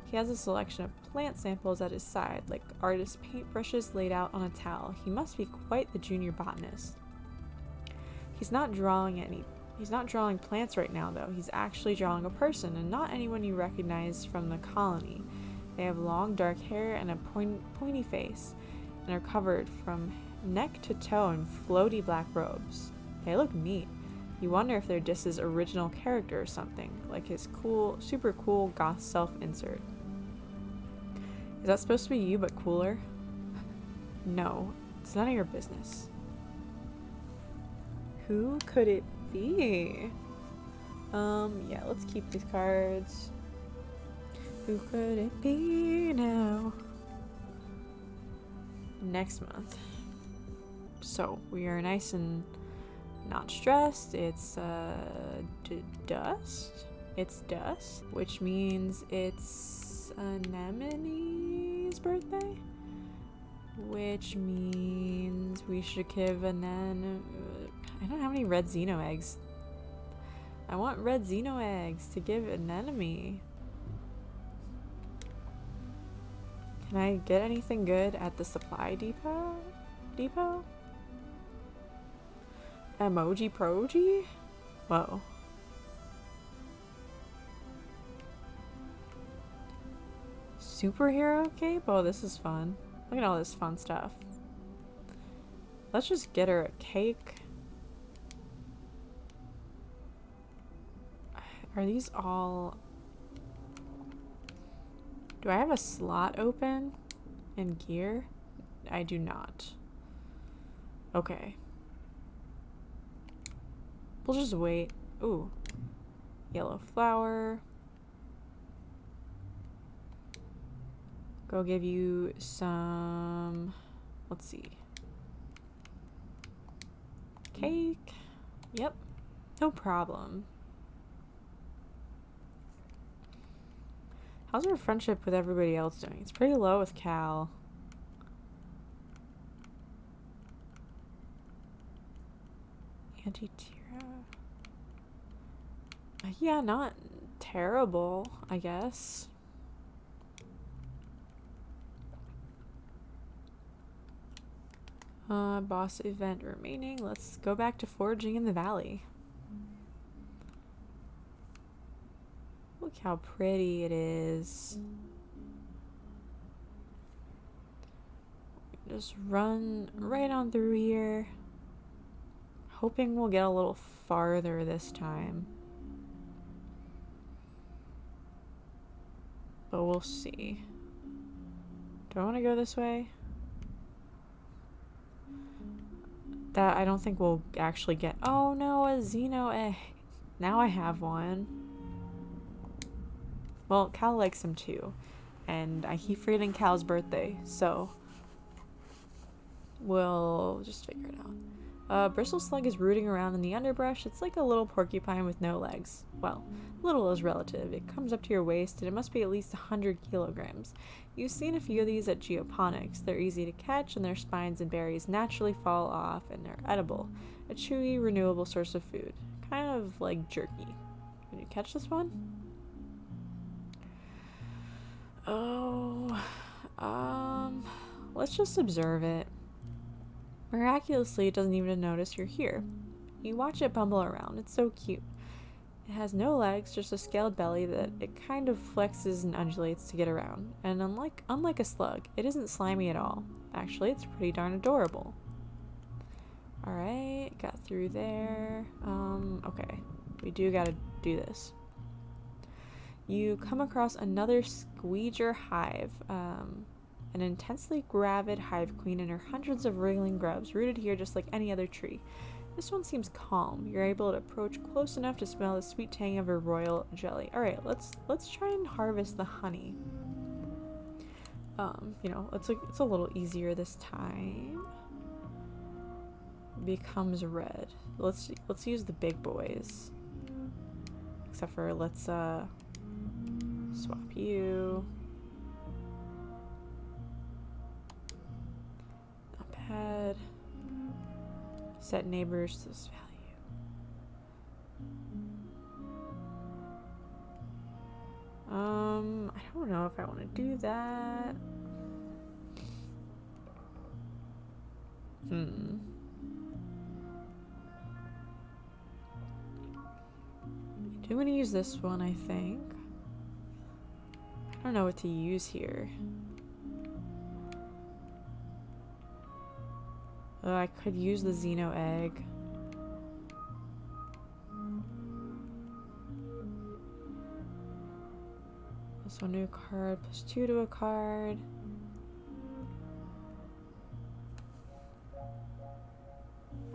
He has a selection of plant samples at his side, like artist paintbrushes laid out on a towel. He must be quite the junior botanist. He's not drawing plants right now, though. He's actually drawing a person, and not anyone you recognize from the colony. They have long dark hair and a pointy face, and are covered from neck to toe in floaty black robes. They look neat. You wonder if they're Dis's original character or something, like his super cool goth self-insert. Is that supposed to be you, but cooler? No, it's none of your business. Who could it be? Yeah, let's keep these cards. Who could it be now? Next month. So, we are nice and not stressed. It's, dust? It's dust, which means it's Anemone's birthday? Which means we should give I don't have any red Xeno eggs. I want red Xeno eggs to give an enemy. Can I get anything good at the supply depot? Emoji Proji? Whoa. Superhero cape? Oh, this is fun. Look at all this fun stuff. Let's just get her a cake. Are these all... Do I have a slot open in gear? I do not. Okay. We'll just wait. Ooh. Yellow flower. Go give you some... Let's see. Cake. Yep. No problem. How's our friendship with everybody else doing? It's pretty low with Cal. Anti-Tira. Yeah, not terrible, I guess. Boss event remaining. Let's go back to foraging in the valley. Look how pretty it is. Just run right on through here. Hoping we'll get a little farther this time. But we'll see. Do I want to go this way? That I don't think we'll actually get. Oh no, a Xeno egg. Now I have one. Well, Cal likes him too. And I keep forgetting Cal's birthday, so we'll just figure it out. Bristle Slug is rooting around in the underbrush. It's like a little porcupine with no legs. Well, little is relative. It comes up to your waist and it must be at least 100 kilograms. You've seen a few of these at Geoponics. They're easy to catch and their spines and berries naturally fall off and they're edible. A chewy, renewable source of food. Kind of like jerky. Can you catch this one? Oh, let's just observe it. Miraculously, it doesn't even notice you're here. You watch it bumble around. It's so cute. It has no legs, just a scaled belly that it kind of flexes and undulates to get around. And unlike a slug, it isn't slimy at all. Actually, it's pretty darn adorable. Alright, got through there. Okay. We do gotta do this. You come across another squeeger hive. An intensely gravid hive queen and her hundreds of wriggling grubs, rooted here just like any other tree. This one seems calm. You're able to approach close enough to smell the sweet tang of her royal jelly. Alright, let's try and harvest the honey. You know, it's a little easier this time. Becomes red. Let's use the big boys. Except for let's swap you. Not bad. Set neighbors to this value. I don't know if I want to do that. I do want to use this one, I think. I don't know what to use here. I could use the Xeno egg. So new card, +2 to a card.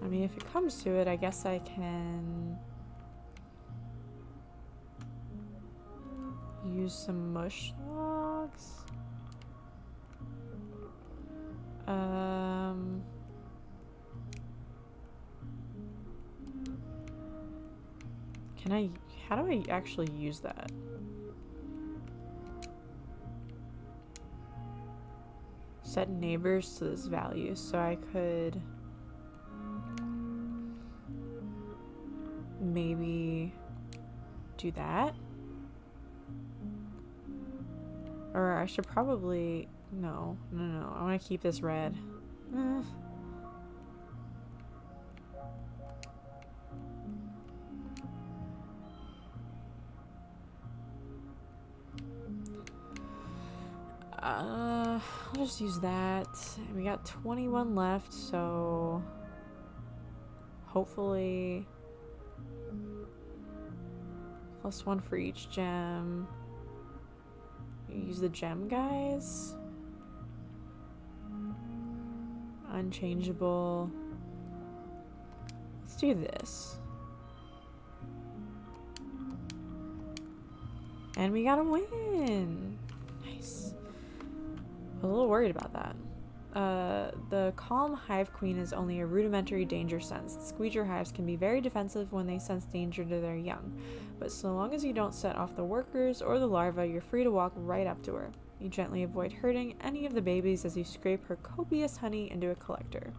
I mean, if it comes to it, I guess I can use some mush logs. How do I actually use that? Set neighbors to this value, so I could maybe do that. Or I should probably, no, I want to keep this red. I'll just use that. We got 21 left, so hopefully +1 for each gem. Use the gem guys. Unchangeable. Let's do this. And we got a win. Nice. I was a little worried about that. The calm hive queen is only a rudimentary danger sense. Squeeger hives can be very defensive when they sense danger to their young, but so long as you don't set off the workers or the larvae, you're free to walk right up to her. You gently avoid hurting any of the babies as you scrape her copious honey into a collector.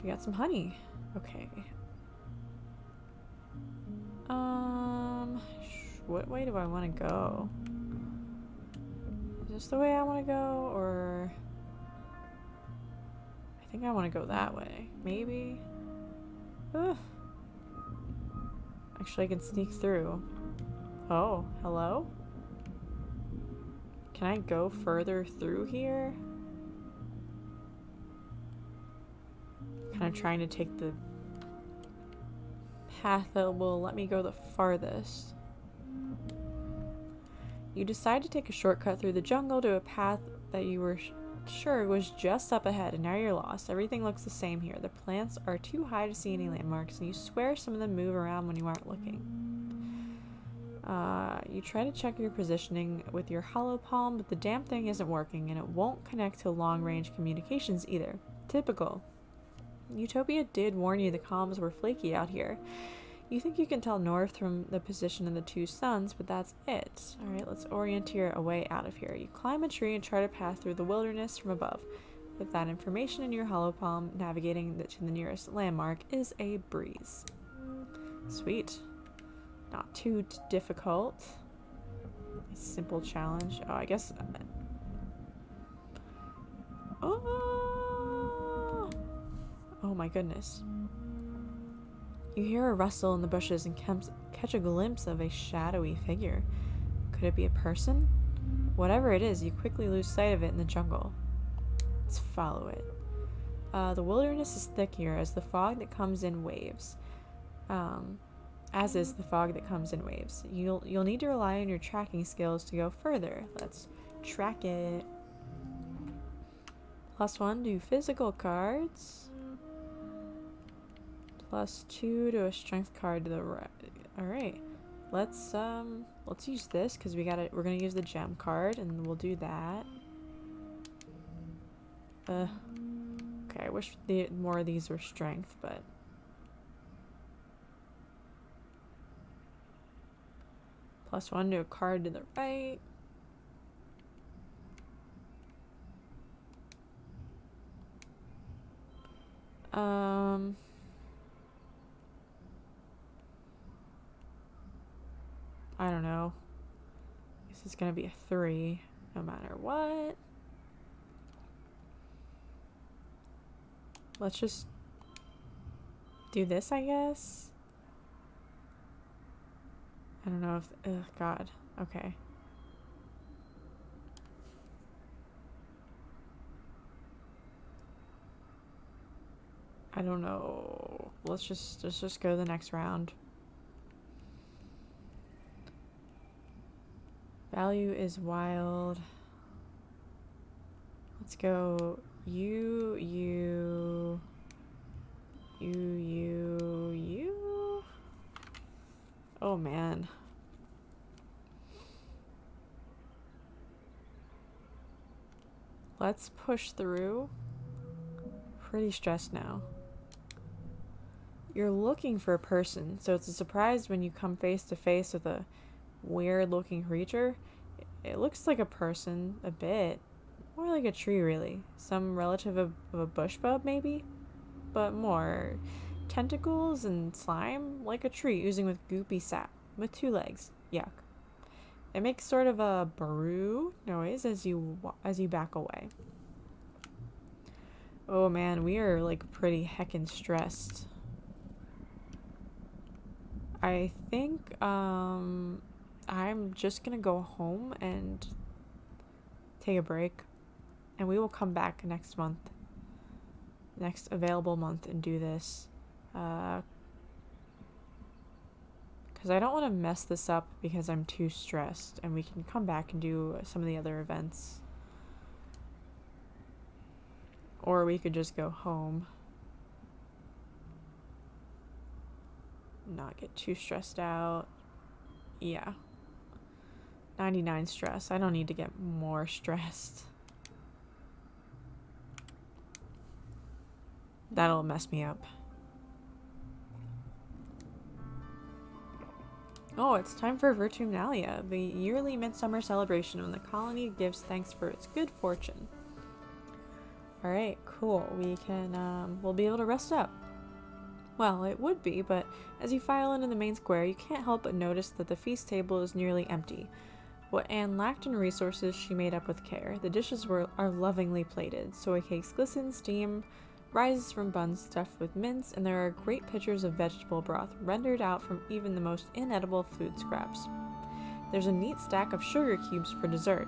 We got some honey. Okay. What way do I want to go? Is this the way I want to go, or I think I want to go that way. Maybe. Ugh. Actually, I can sneak through. Oh, hello? Can I go further through here? Kind of trying to take the path that will let me go the farthest. You decide to take a shortcut through the jungle to a path that you were sure was just up ahead, and now you're lost. Everything looks the same here. The plants are too high to see any landmarks, and you swear some of them move around when you aren't looking. You try to check your positioning with your hollow palm, but the damn thing isn't working, and it won't connect to long-range communications either. Typical. Utopia did warn you the comms were flaky out here. You think you can tell north from the position of the two suns, but that's it. Alright, let's orienteer a way out of here. You climb a tree and try to pass through the wilderness from above. With that information in your hollow palm, navigating to the nearest landmark is a breeze. Sweet. Not too difficult. A simple challenge. Oh, I guess... Oh my goodness. You hear a rustle in the bushes and catch a glimpse of a shadowy figure. Could it be a person? Whatever it is, you quickly lose sight of it in the jungle. Let's follow it. The wilderness is thick here as the fog that comes in waves. As is the fog that comes in waves. You'll need to rely on your tracking skills to go further. Let's track it. +1 to physical cards. +2 to a strength card to the right. All right. Let's use this because we're gonna use the gem card and we'll do that. Okay, I wish more of these were strength, but +1 to a card to the right. I don't know. This is gonna be a 3 no matter what. Let's just do this, I guess. I don't know if... Ugh, God. Okay. I don't know. Let's just go to the next round. Value is wild. Let's go you. Oh man. Let's push through. Pretty stressed now. You're looking for a person, so it's a surprise when you come face to face with a weird looking creature. It looks like a person, a bit. More like a tree, really. Some relative of a bush bub, maybe? But more tentacles and slime, like a tree oozing with goopy sap, with 2 legs. Yuck. It makes sort of a baroo noise as you back away. Oh man, we are like pretty heckin' stressed. I think I'm just gonna go home and take a break, and we will come back next available month, and do this. Because I don't want to mess this up because I'm too stressed, and we can come back and do some of the other events. Or we could just go home. Not get too stressed out. Yeah. 99 stress. I don't need to get more stressed. That'll mess me up. Oh, it's time for Virtunalia, the yearly midsummer celebration when the colony gives thanks for its good fortune. Alright, cool. We'll be able to rest up. Well, it would be, but as you file into the main square, you can't help but notice that the feast table is nearly empty. What Anne lacked in resources, she made up with care. The dishes are lovingly plated. Soy cakes glisten, steam rises from buns stuffed with mince, and there are great pitchers of vegetable broth rendered out from even the most inedible food scraps. There's a neat stack of sugar cubes for dessert.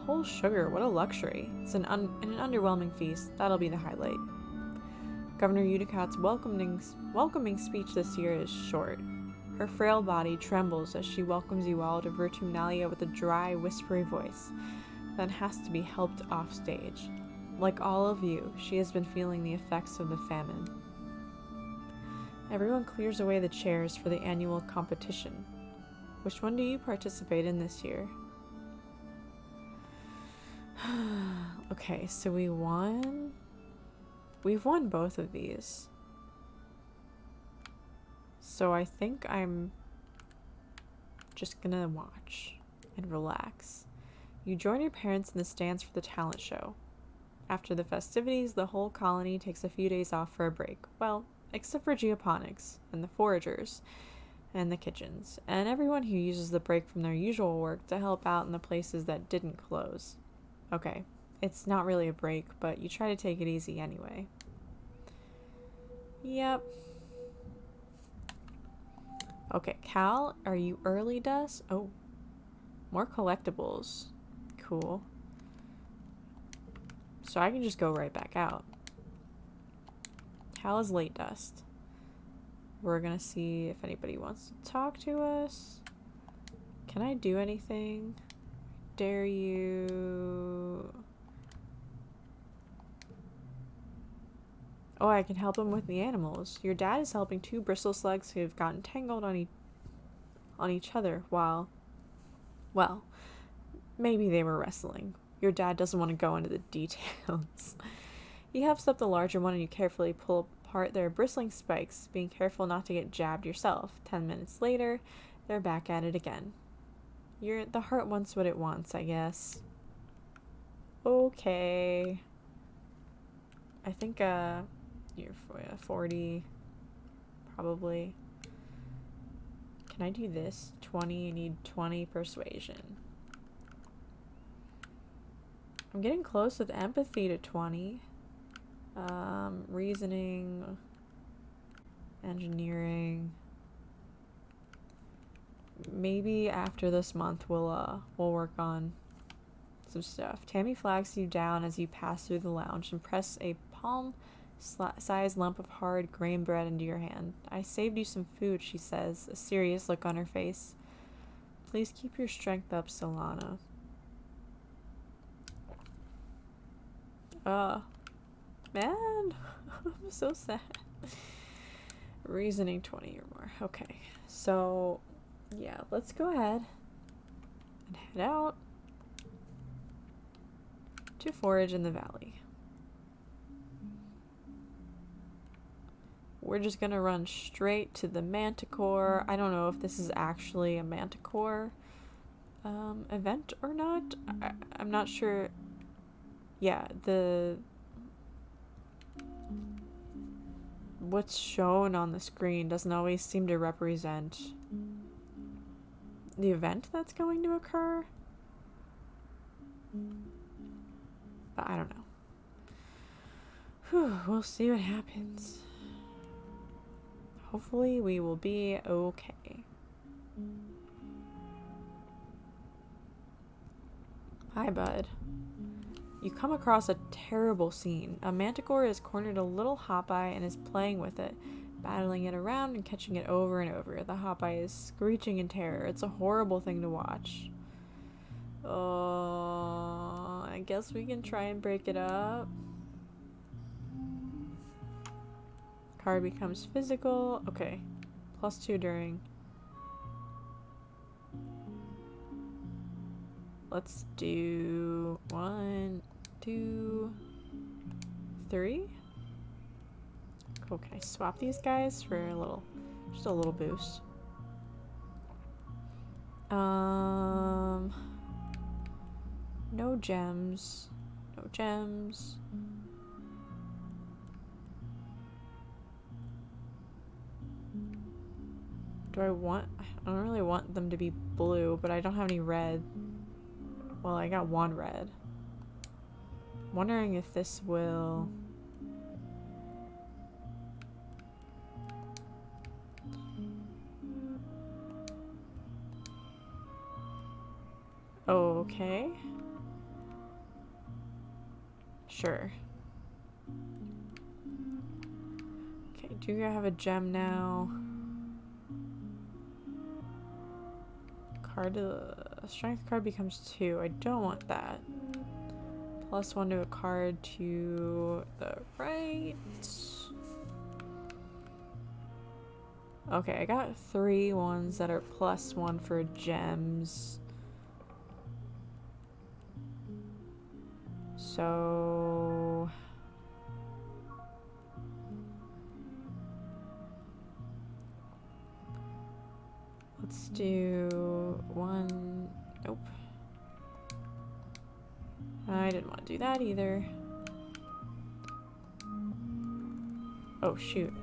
Whole sugar, what a luxury. It's an underwhelming feast. That'll be the highlight. Governor Udicott's welcoming speech this year is short. Her frail body trembles as she welcomes you all to Virtunalia with a dry, whispery voice that has to be helped off stage. Like all of you, she has been feeling the effects of the famine. Everyone clears away the chairs for the annual competition. Which one do you participate in this year? Okay, so we've won both of these. So I think I'm just gonna watch and relax. You join your parents in the stands for the talent show. After the festivities, the whole colony takes a few days off for a break. Well, except for geoponics, and the foragers, and the kitchens, and everyone who uses the break from their usual work to help out in the places that didn't close. Okay, it's not really a break, but you try to take it easy anyway. Yep. Okay, Cal, are you early, Dust? Oh, more collectibles. Cool. So I can just go right back out. Cal is late dust. We're gonna see if anybody wants to talk to us. Can I do anything? Dare you? Oh, I can help him with the animals. Your dad is helping two bristle slugs who have gotten tangled on each other while, well, maybe they were wrestling. Your dad doesn't want to go into the details. He helps up the larger one and you carefully pull apart their bristling spikes, being careful not to get jabbed yourself. 10 minutes later, they're back at it again. The heart wants what it wants, I guess. Okay. I think, you're 40, probably. Can I do this? 20, I need 20 persuasion. I'm getting close with empathy to 20. Reasoning, engineering. Maybe after this month we'll work on some stuff. Tammy flags you down as you pass through the lounge and press a palm-sized lump of hard grain bread into your hand. I saved you some food, she says, a serious look on her face. Please keep your strength up, Solana. Man, I'm so sad. Reasoning 20 or more. Okay, so yeah, let's go ahead and head out to forage in the valley. We're just gonna run straight to the Manticore. I don't know if this is actually a Manticore event or not. I'm not sure. Yeah, what's shown on the screen doesn't always seem to represent the event that's going to occur. But I don't know. Whew, we'll see what happens. Hopefully we will be okay. Hi, bud. You come across a terrible scene. A manticore is cornered a little hoppie and is playing with it, battling it around and catching it over and over. The hoppie is screeching in terror. It's a horrible thing to watch. Oh, I guess we can try and break it up. Card becomes physical. Okay. +2 during. Let's do 1, 2, 3. Okay, swap these guys for just a little boost. No gems. No gems. I don't really want them to be blue, but I don't have any red. Well, I got 1 red. I'm wondering if this will... Okay. Sure. Okay, do I have a gem now? Strength card becomes 2. I don't want that. +1 to a card to the right. Okay, I got 3 ones that are +1 for gems. So... let's do 1. Nope. I didn't want to do that either. Oh, shoot.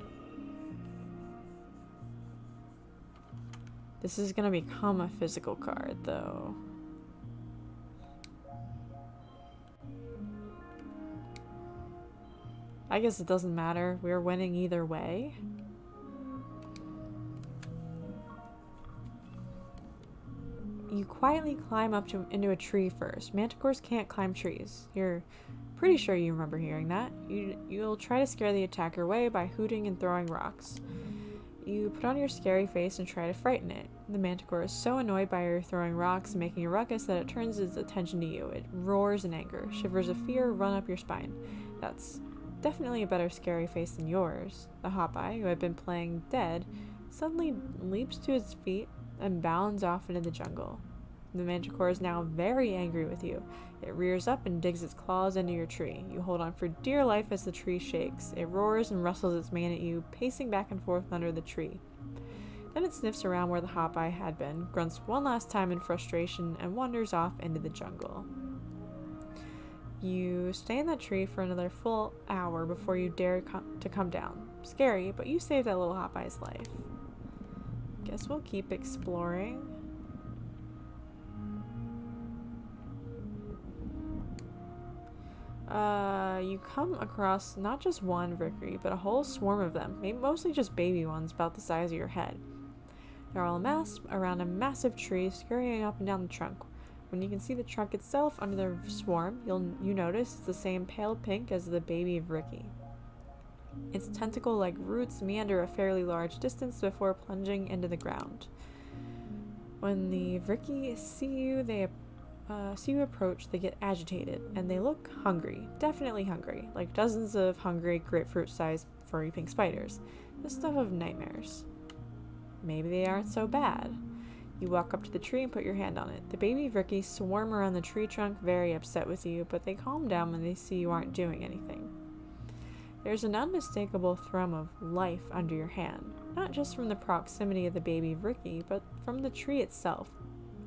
This is gonna become a physical card, though. I guess it doesn't matter. We're winning either way. You quietly climb up into a tree first. Manticores can't climb trees. Your Pretty sure you remember hearing that. You'll try to scare the attacker away by hooting and throwing rocks. You put on your scary face and try to frighten it. The manticore is so annoyed by your throwing rocks and making a ruckus that it turns its attention to you. It roars in anger. Shivers of fear run up your spine. That's definitely a better scary face than yours. The Hopeye, who had been playing dead, suddenly leaps to its feet and bounds off into the jungle. The manticore is now very angry with you. It rears up and digs its claws into your tree. You hold on for dear life as the tree shakes. It roars and rustles its mane at you, pacing back and forth under the tree. Then it sniffs around where the Hopeye had been, grunts one last time in frustration, and wanders off into the jungle. You stay in that tree for another full hour before you dare to come down. Scary, but you saved that little Hopeye's life. Guess we'll keep exploring. You come across not just one Vickery, but a whole swarm of them, maybe mostly just baby ones about the size of your head. They're all amassed around a massive tree, scurrying up and down the trunk. When you can see the trunk itself under the swarm, you notice it's the same pale pink as the baby Ricky. Its tentacle-like roots meander a fairly large distance before plunging into the ground. When the Ricky see you approach, they get agitated, and they look hungry. Definitely hungry. Like dozens of hungry, grapefruit-sized furry pink spiders. The stuff of nightmares. Maybe they aren't so bad. You walk up to the tree and put your hand on it. The baby Ricky swarm around the tree trunk, very upset with you, but they calm down when they see you aren't doing anything. There's an unmistakable thrum of life under your hand, not just from the proximity of the baby Ricky, but from the tree itself.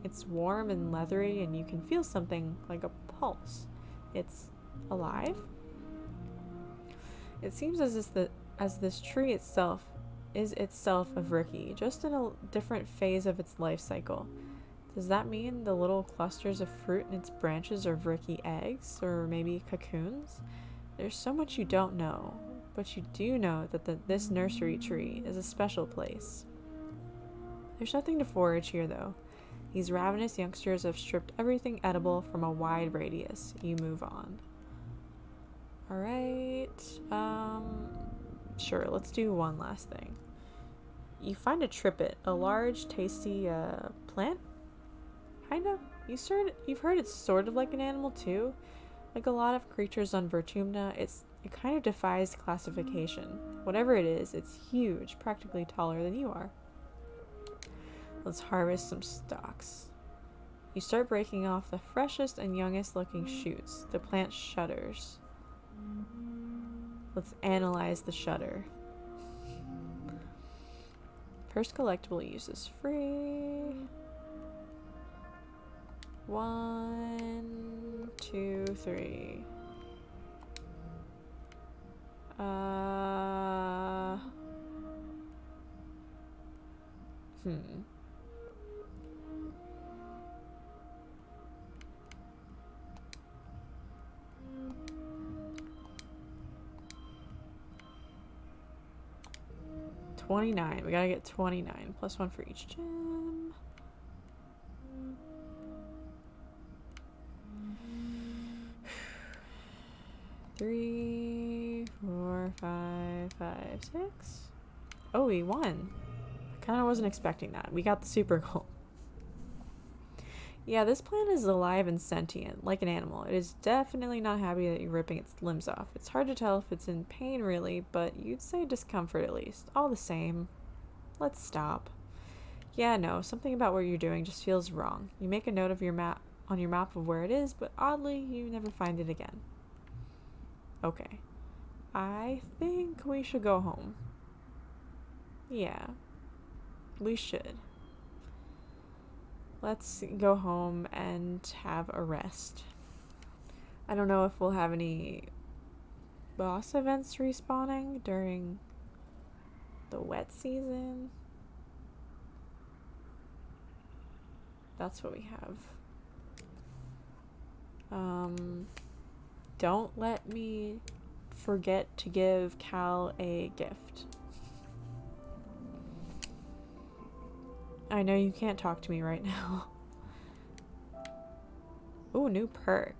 It's warm and leathery, and you can feel something like a pulse. It's alive? It seems as this tree itself is itself a Ricky, just in a different phase of its life cycle. Does that mean the little clusters of fruit in its branches are Ricky eggs, or maybe cocoons? There's so much you don't know, but you do know that this nursery tree is a special place. There's nothing to forage here, though. These ravenous youngsters have stripped everything edible from a wide radius. You move on. Alright, sure, let's do one last thing. You find a trippet, a large, tasty, plant? Kind of. You've heard it's sort of like an animal, too. Like a lot of creatures on Vertumna, it kind of defies classification. Whatever it is, it's huge, practically taller than you are. Let's harvest some stalks. You start breaking off the freshest and youngest looking shoots. The plant shudders. Let's analyze the shudder. First collectible use is free. 1, 2, 3. $29. We gotta get 29 plus 1 for each gem. Three, 4, 5, 6. Oh, we won. I kind of wasn't expecting that. We got the super goal. Yeah, this plant is alive and sentient, like an animal. It is definitely not happy that you're ripping its limbs off. It's hard to tell if it's in pain, really, but you'd say discomfort at least. All the same. Let's stop. Yeah, no, something about what you're doing just feels wrong. You make a note of your map on your map of where it is, but oddly, you never find it again. Okay. I think we should go home. Yeah. We should. Let's go home and have a rest. I don't know if we'll have any boss events respawning during the wet season. That's what we have. Don't let me forget to give Cal a gift. I know you can't talk to me right now. Ooh, new perk.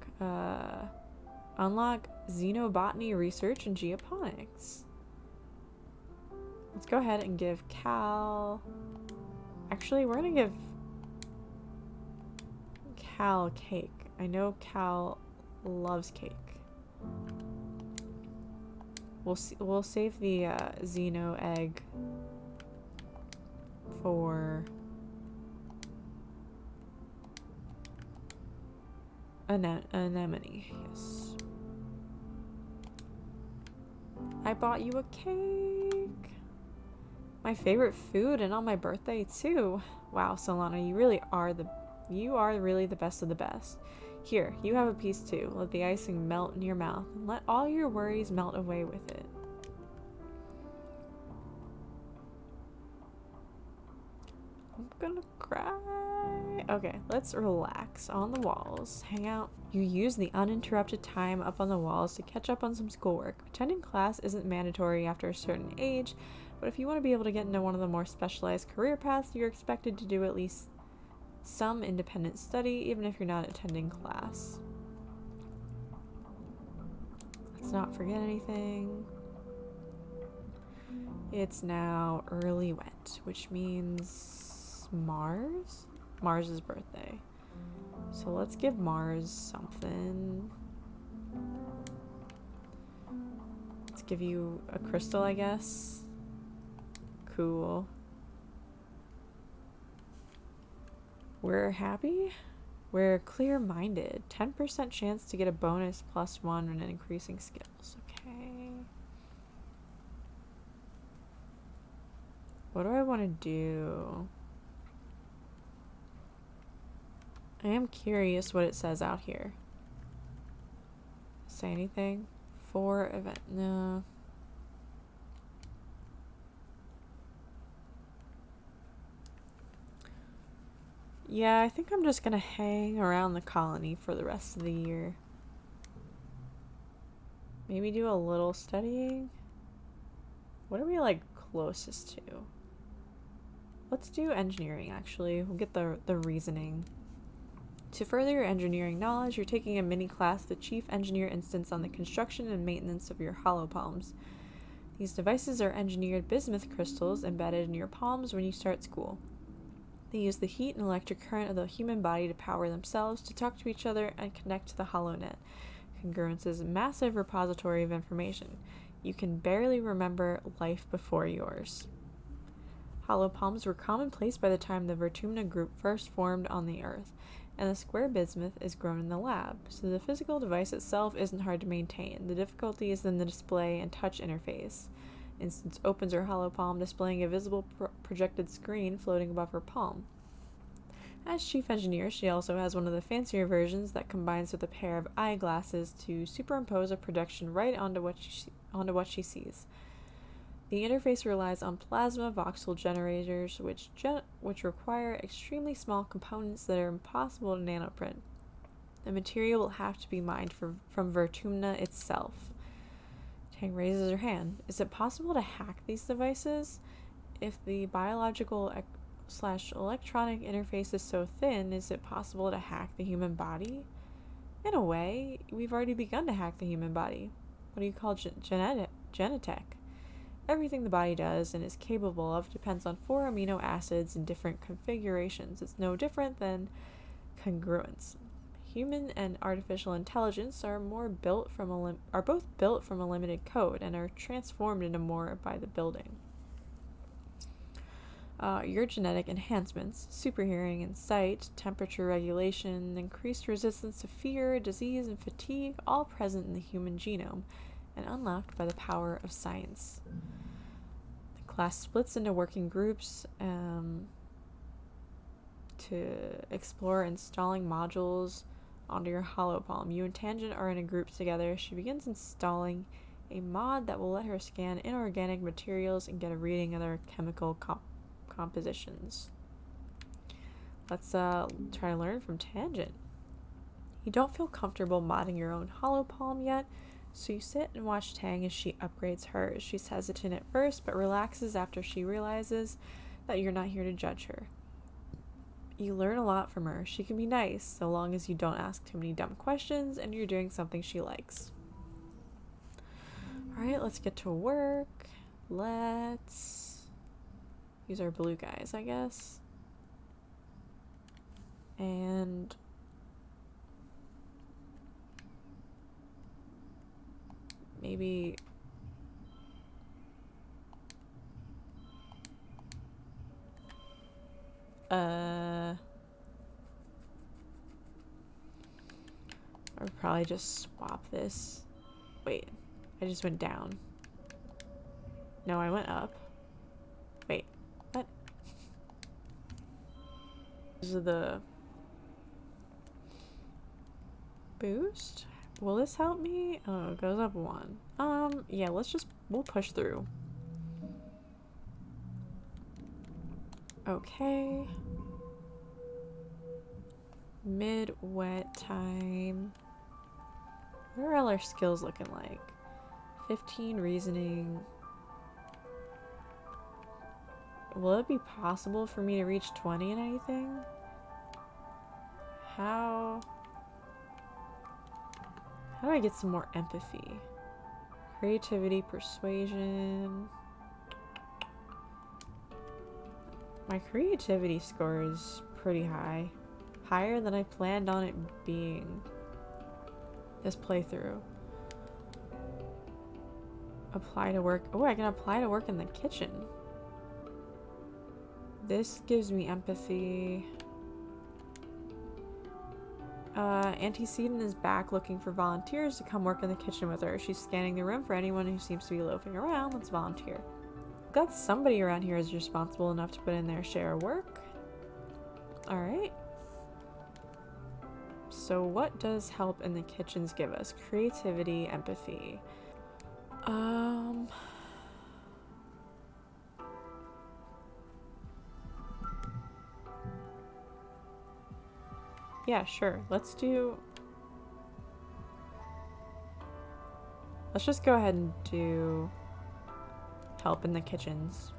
Unlock xenobotany research and geoponics. Let's go ahead and give Cal... Actually, we're gonna give Cal cake. I know Cal loves cake. We'll save the Xeno egg for anemone. Yes. I bought you a cake. My favorite food, and on my birthday too. Wow, Solana, you really are really the best of the best. Here, you have a piece too. Let the icing melt in your mouth and let all your worries melt away with it. I'm gonna cry. Okay, let's relax on the walls. Hang out. You use the uninterrupted time up on the walls to catch up on some schoolwork. Attending class isn't mandatory after a certain age, but if you want to be able to get into one of the more specialized career paths, you're expected to do at least some independent study, even if you're not attending class. Let's not forget anything. It's now early wet, which means Mars's birthday. So let's give Mars something. Let's give you a crystal, I guess. Cool. We're happy. We're clear-minded. 10% chance to get a bonus +1 when increasing skills. Okay. What do I want to do? I am curious what it says out here. Say anything? 4 event. No. Yeah, I think I'm just gonna hang around the colony for the rest of the year. Maybe do a little studying. What are we like closest to? Let's do engineering, actually. We'll get the reasoning. To further your engineering knowledge, you're taking a mini class, the Chief Engineer Instance, on the construction and maintenance of your hollow palms. These devices are engineered bismuth crystals embedded in your palms when you start school. They use the heat and electric current of the human body to power themselves, to talk to each other, and connect to the HoloNet. Congruence is a massive repository of information. You can barely remember life before yours. Hollow palms were commonplace by the time the Vertumna group first formed on the Earth, and the square bismuth is grown in the lab, so the physical device itself isn't hard to maintain. The difficulty is in the display and touch interface. Instance opens her hollow palm, displaying a visible projected screen floating above her palm. As chief engineer, she also has one of the fancier versions that combines with a pair of eyeglasses to superimpose a projection right onto what she sees. The interface relies on plasma voxel generators, which require extremely small components that are impossible to nanoprint. The material will have to be mined from Vertumna itself. Tang raises her hand. Is it possible to hack these devices? If the biological/electronic interface is so thin, is it possible to hack the human body? In a way, we've already begun to hack the human body. What do you call genetech? Everything the body does and is capable of depends on 4 amino acids in different configurations. It's no different than congruence. Human and artificial intelligence are both built from a limited code and are transformed into more by the building. Your genetic enhancements, super hearing and sight, temperature regulation, increased resistance to fear, disease, and fatigue, all present in the human genome and unlocked by the power of science. The class splits into working groups to explore installing modules onto your hollow palm. You and Tangent are in a group together. She begins installing a mod that will let her scan inorganic materials and get a reading of their chemical compositions. Let's try to learn from Tangent. You don't feel comfortable modding your own hollow palm yet, so you sit and watch Tang as she upgrades hers. She's hesitant at first, but relaxes after she realizes that you're not here to judge her. You learn a lot from her. She can be nice, so long as you don't ask too many dumb questions and you're doing something she likes. Alright, let's get to work. Let's use our blue guys, I guess. And maybe I would probably just swap this. Wait, I just went down. No, I went up. Wait, what? This is the boost? Will this help me? Oh, it goes up 1. Yeah, we'll push through. Okay. Mid-wet time. What are all our skills looking like? 15 reasoning. Will it be possible for me to reach 20 in anything? How do I get some more empathy? Creativity, persuasion. My creativity score is pretty high. Higher than I planned on it being this playthrough. Apply to work. Oh, I can apply to work in the kitchen. This gives me empathy. Antecedent is back looking for volunteers to come work in the kitchen with her. She's scanning the room for anyone who seems to be loafing around. Let's volunteer. Got somebody around here who's responsible enough to put in their share of work. Alright. So what does help in the kitchens give us? Creativity, empathy. Yeah, sure. Let's just go ahead and do help in the kitchens.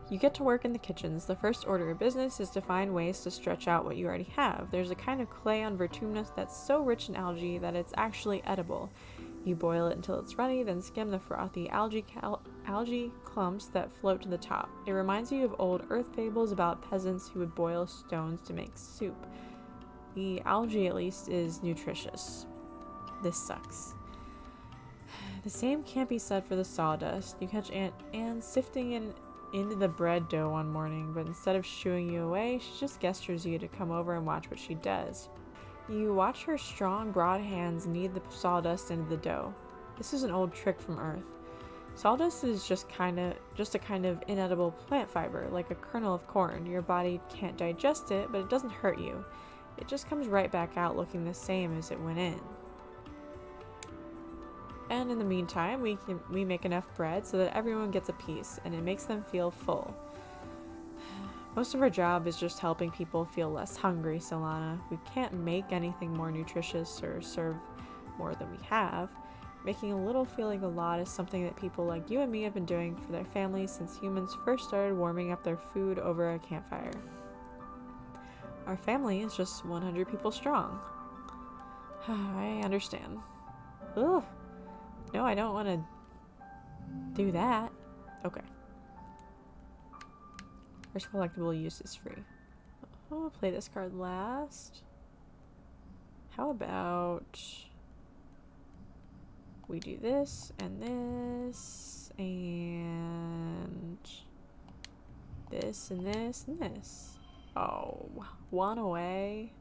You get to work in the kitchens. The first order of business is to find ways to stretch out what you already have. There's a kind of clay on Vertumnus that's so rich in algae that it's actually edible. You boil it until it's runny, then skim the frothy algae clumps that float to the top. It reminds you of old earth fables about peasants who would boil stones to make soup. The algae, at least, is nutritious. This sucks. The same can't be said for the sawdust. You catch Aunt Anne sifting into the bread dough one morning, but instead of shooing you away, she just gestures you to come over and watch what she does. You watch her strong, broad hands knead the sawdust into the dough. This is an old trick from Earth. Sawdust is just a kind of inedible plant fiber, like a kernel of corn. Your body can't digest it, but it doesn't hurt you. It just comes right back out looking the same as it went in. And in the meantime, we make enough bread so that everyone gets a piece, and it makes them feel full. Most of our job is just helping people feel less hungry, Solana. We can't make anything more nutritious or serve more than we have. Making a little feeling a lot is something that people like you and me have been doing for their families since humans first started warming up their food over a campfire. Our family is just 100 people strong. I understand. Ugh. No, I don't want to do that. Okay. First collectible use is free. I'll play this card last. How about we do this and this and this and this and this. Oh, one away.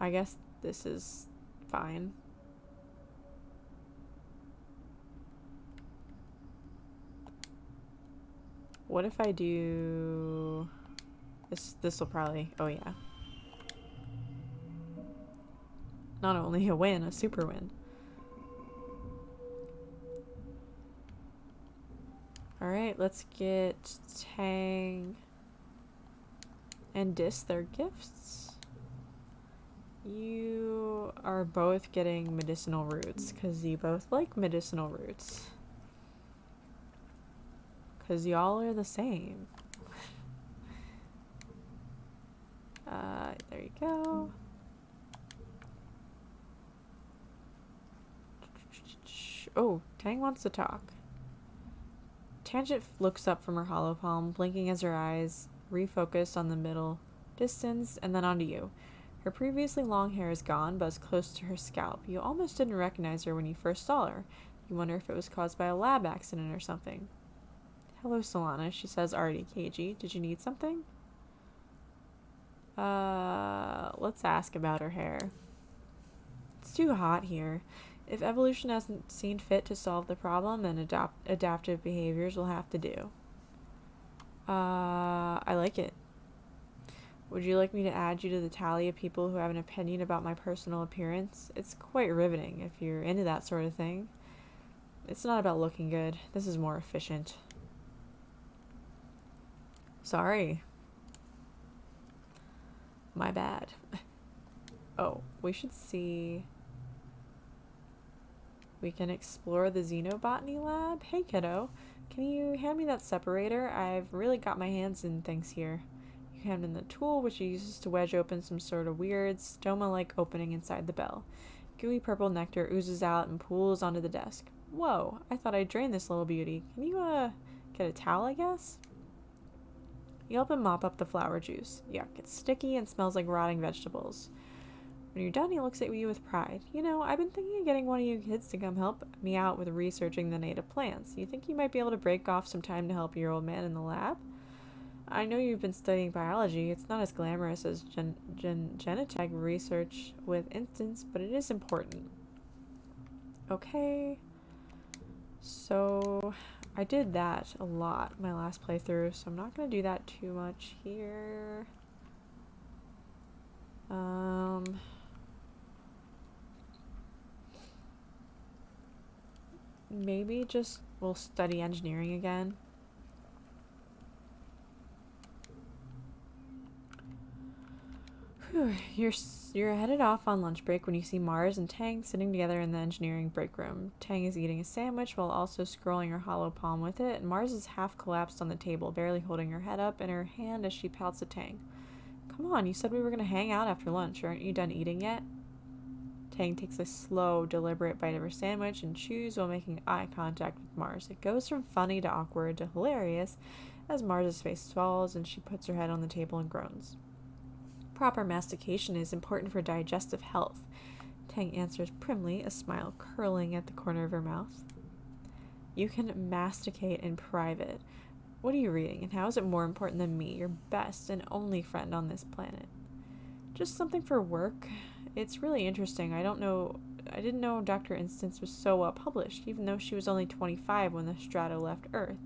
I guess this is fine. What if I do this? This will probably, oh yeah. Not only a win, a super win. Alright, let's get Tang and Dis their gifts. You are both getting medicinal roots because you both like medicinal roots. 'cause y'all are the same. There you go. Oh, Tang wants to talk. Tangent looks up from her hollow palm, blinking as her eyes refocus on the middle distance and then onto you. Her previously long hair is gone, but is close to her scalp. You almost didn't recognize her when you first saw her. You wonder if it was caused by a lab accident or something. Hello, Solana, she says, already cagey. Did you need something? Let's ask about her hair. It's too hot here. If evolution hasn't seen fit to solve the problem, then adaptive behaviors will have to do. I like it. Would you like me to add you to the tally of people who have an opinion about my personal appearance? It's quite riveting if you're into that sort of thing. It's not about looking good. This is more efficient. Sorry. My bad. Oh, we should see... We can explore the xenobotany lab. Hey, kiddo. Can you hand me that separator? I've really got my hands in things here. You hand him the tool, which he uses to wedge open some sort of weird, stoma-like opening inside the bell. Gooey purple nectar oozes out and pools onto the desk. Whoa, I thought I'd drain this little beauty. Can you, get a towel, I guess? You help him mop up the flower juice. Yuck, it's sticky and smells like rotting vegetables. When you're done, he looks at you with pride. You know, I've been thinking of getting one of you kids to come help me out with researching the native plants. You think you might be able to break off some time to help your old man in the lab? I know you've been studying biology. It's not as glamorous as genetech research with instance, but it is important. Okay. So, I did that a lot my last playthrough, so I'm not going to do that too much here. Maybe just we'll study engineering again. Whew, you're headed off on lunch break when you see Mars and Tang sitting together in the engineering break room. Tang is eating a sandwich while also scrolling her hollow palm with it, and Mars is half collapsed on the table, barely holding her head up in her hand as she pouts at Tang. Come on, you said we were going to hang out after lunch. Aren't you done eating yet? Tang takes a slow, deliberate bite of her sandwich and chews while making eye contact with Mars. It goes from funny to awkward to hilarious as Mars's face falls and she puts her head on the table and groans. Proper mastication is important for digestive health, Tang answers primly, a smile curling at the corner of her mouth. You can masticate in private. What are you reading, and how is it more important than me, your best and only friend on this planet? Just something for work. It's really interesting. I didn't know Dr. Instance was so well published, even though she was only 25 when the Strato left Earth.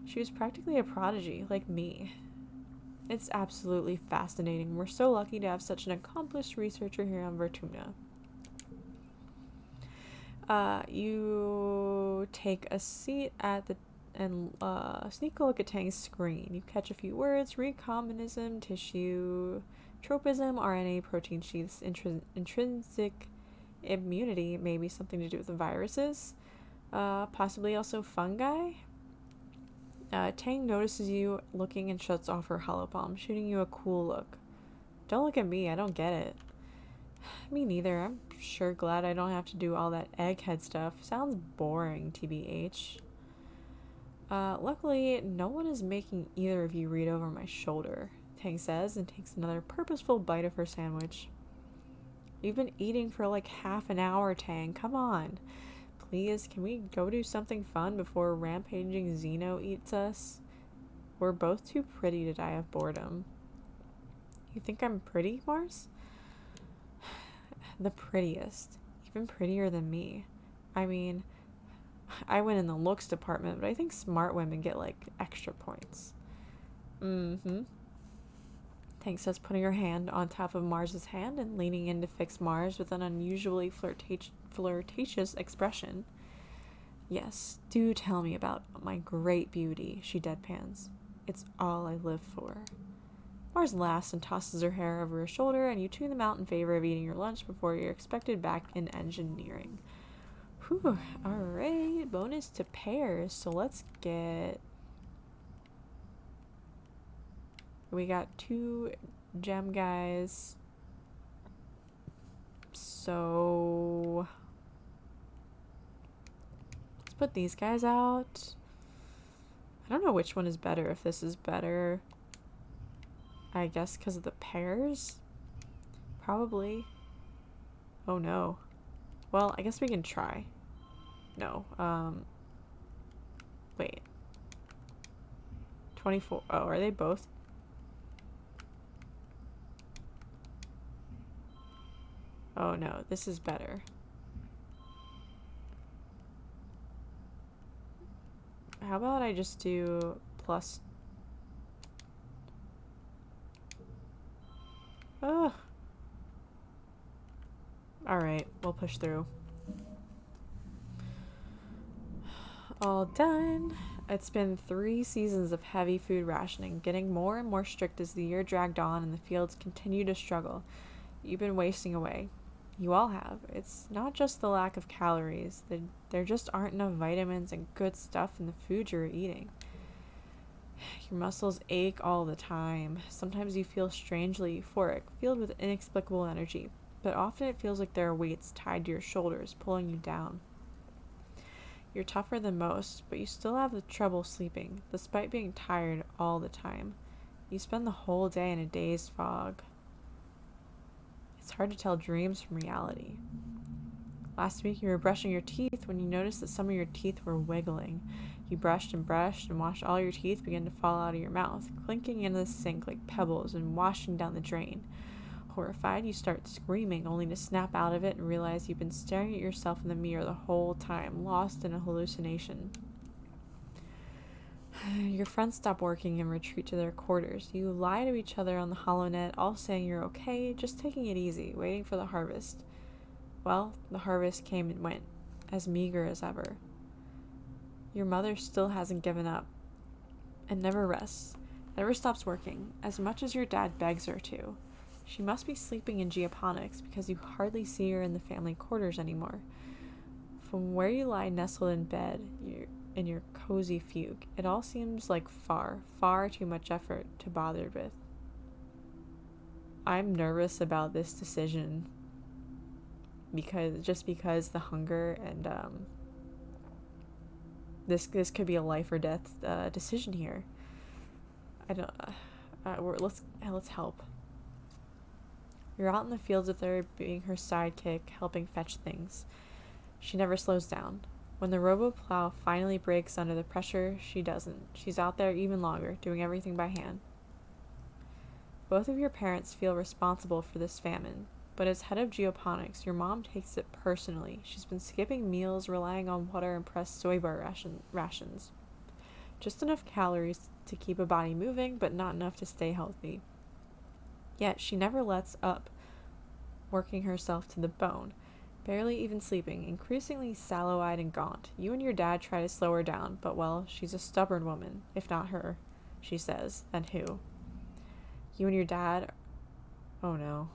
She was practically a prodigy, like me. It's absolutely fascinating. We're so lucky to have such an accomplished researcher here on Vertuna. You take a seat at the and sneak a look at Tang's screen. You catch a few words: recombination, tissue, tropism, RNA, protein sheaths, intrinsic immunity, maybe something to do with the viruses, possibly also fungi. Tang notices you looking and shuts off her hollow palm, shooting you a cool look. Don't look at me, I don't get it. Me neither. I'm sure glad I don't have to do all that egghead stuff. Sounds boring, TBH. Luckily, no one is making either of you read over my shoulder, Tang says, and takes another purposeful bite of her sandwich. You've been eating for like half an hour, Tang. Come on. Please, can we go do something fun before rampaging Xeno eats us? We're both too pretty to die of boredom. You think I'm pretty, Mars? The prettiest. Even prettier than me. I mean, I win in the looks department, but I think smart women get, like, extra points. Tang says, putting her hand on top of Mars's hand and leaning in to fix Mars with an unusually flirtatious expression. Yes, do tell me about my great beauty, she deadpans. It's all I live for. Mars laughs and tosses her hair over her shoulder, and you tune them out in favor of eating your lunch before you're expected back in engineering. Whew, alright, bonus to pairs, so let's get We got 2 gem guys. So let's put these guys out. I don't know which one is better, if this is better. I guess because of the pairs? Probably. Oh no. Well, I guess we can try. No. Wait. 24. Oh, are they both? Oh no, this is better. How about I just do plus... Ugh. Alright, we'll push through. All done. It's been 3 seasons of heavy food rationing, getting more and more strict as the year dragged on and the fields continue to struggle. You've been wasting away. You all have. It's not just the lack of calories. There just aren't enough vitamins and good stuff in the food you're eating. Your muscles ache all the time. Sometimes you feel strangely euphoric, filled with inexplicable energy, but often it feels like there are weights tied to your shoulders, pulling you down. You're tougher than most, but you still have the trouble sleeping, despite being tired all the time. You spend the whole day in a dazed fog. It's hard to tell dreams from reality. Last week you were brushing your teeth when you noticed that some of your teeth were wiggling. You brushed and watched all your teeth begin to fall out of your mouth, clinking into the sink like pebbles and washing down the drain. Horrified, you start screaming, only to snap out of it and realize you've been staring at yourself in the mirror the whole time, lost in a hallucination. Your friends stop working and retreat to their quarters. You lie to each other on the HoloNet, all saying you're okay, just taking it easy, waiting for the harvest. Well, the harvest came and went, as meager as ever. Your mother still hasn't given up, and never rests, never stops working, as much as your dad begs her to. She must be sleeping in geoponics because you hardly see her in the family quarters anymore. From where you lie nestled in bed, in your cozy fugue, it all seems like far, far too much effort to bother with. I'm nervous about this decision because the hunger and this could be a life or death decision here. I don't. Let's help. You're out in the fields with her, being her sidekick, helping fetch things. She never slows down. When the robo-plow finally breaks under the pressure, she doesn't. She's out there even longer, doing everything by hand. Both of your parents feel responsible for this famine, but as head of geoponics, your mom takes it personally. She's been skipping meals, relying on water and pressed soy bar rations. Just enough calories to keep a body moving, but not enough to stay healthy. Yet she never lets up, working herself to the bone, barely even sleeping, increasingly sallow-eyed and gaunt. You and your dad try to slow her down, but well, she's a stubborn woman. If not her, she says. Then who? You and your dad, oh no,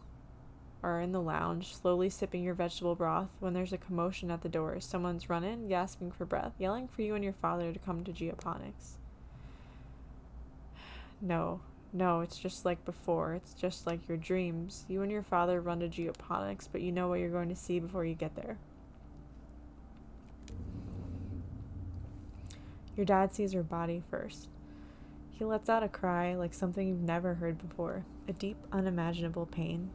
are in the lounge, slowly sipping your vegetable broth when there's a commotion at the door. Someone's run in, gasping for breath, yelling for you and your father to come to geoponics. No, it's just like before. It's just like your dreams. You and your father run to geoponics, but you know what you're going to see before you get there. Your dad sees her body first. He lets out a cry like something you've never heard before, a deep, unimaginable pain,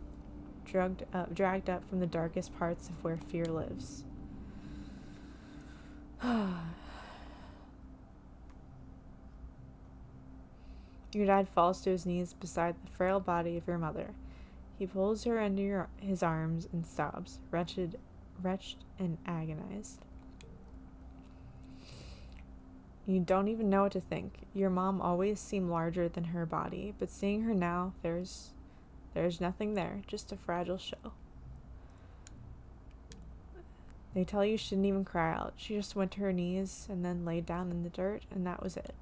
dragged up from the darkest parts of where fear lives. Your dad falls to his knees beside the frail body of your mother. He pulls her into his arms and sobs, wretched and agonized. You don't even know what to think. Your mom always seemed larger than her body, but seeing her now, there's nothing there, just a fragile shell. They tell you she didn't even cry out. She just went to her knees and then laid down in the dirt, and that was it.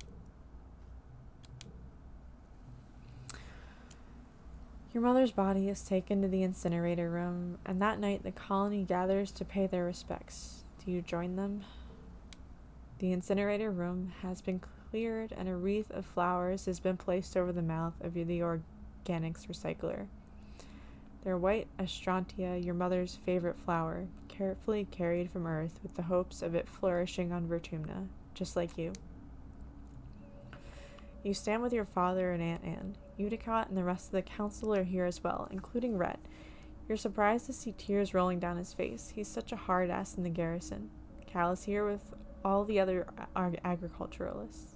Your mother's body is taken to the incinerator room, and that night the colony gathers to pay their respects. Do you join them? The incinerator room has been cleared, and a wreath of flowers has been placed over the mouth of the organics recycler. Their white astrantia, your mother's favorite flower, carefully carried from Earth with the hopes of it flourishing on Vertumna, just like you. You stand with your father and Aunt Anne. Udicott and the rest of the council are here as well, including Rhett. You're surprised to see tears rolling down his face. He's such a hard ass in the garrison. Cal is here with all the other agriculturalists.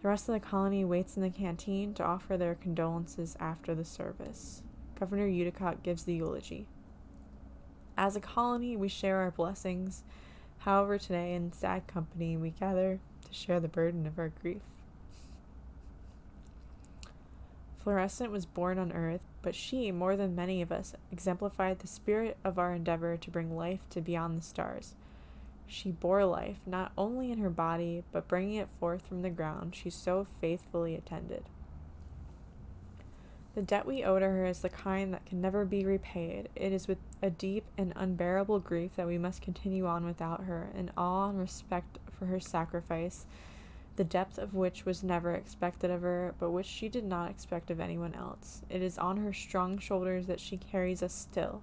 The rest of the colony waits in the canteen to offer their condolences after the service. Governor Udicott gives the eulogy. As a colony, we share our blessings. However, today, in sad company, we gather to share the burden of our grief. Fluorescent was born on Earth, but she, more than many of us, exemplified the spirit of our endeavor to bring life to beyond the stars. She bore life, not only in her body, but bringing it forth from the ground she so faithfully attended. The debt we owe to her is the kind that can never be repaid. It is with a deep and unbearable grief that we must continue on without her, in awe and respect for her sacrifice, the depth of which was never expected of her, but which she did not expect of anyone else. It is on her strong shoulders that she carries us still.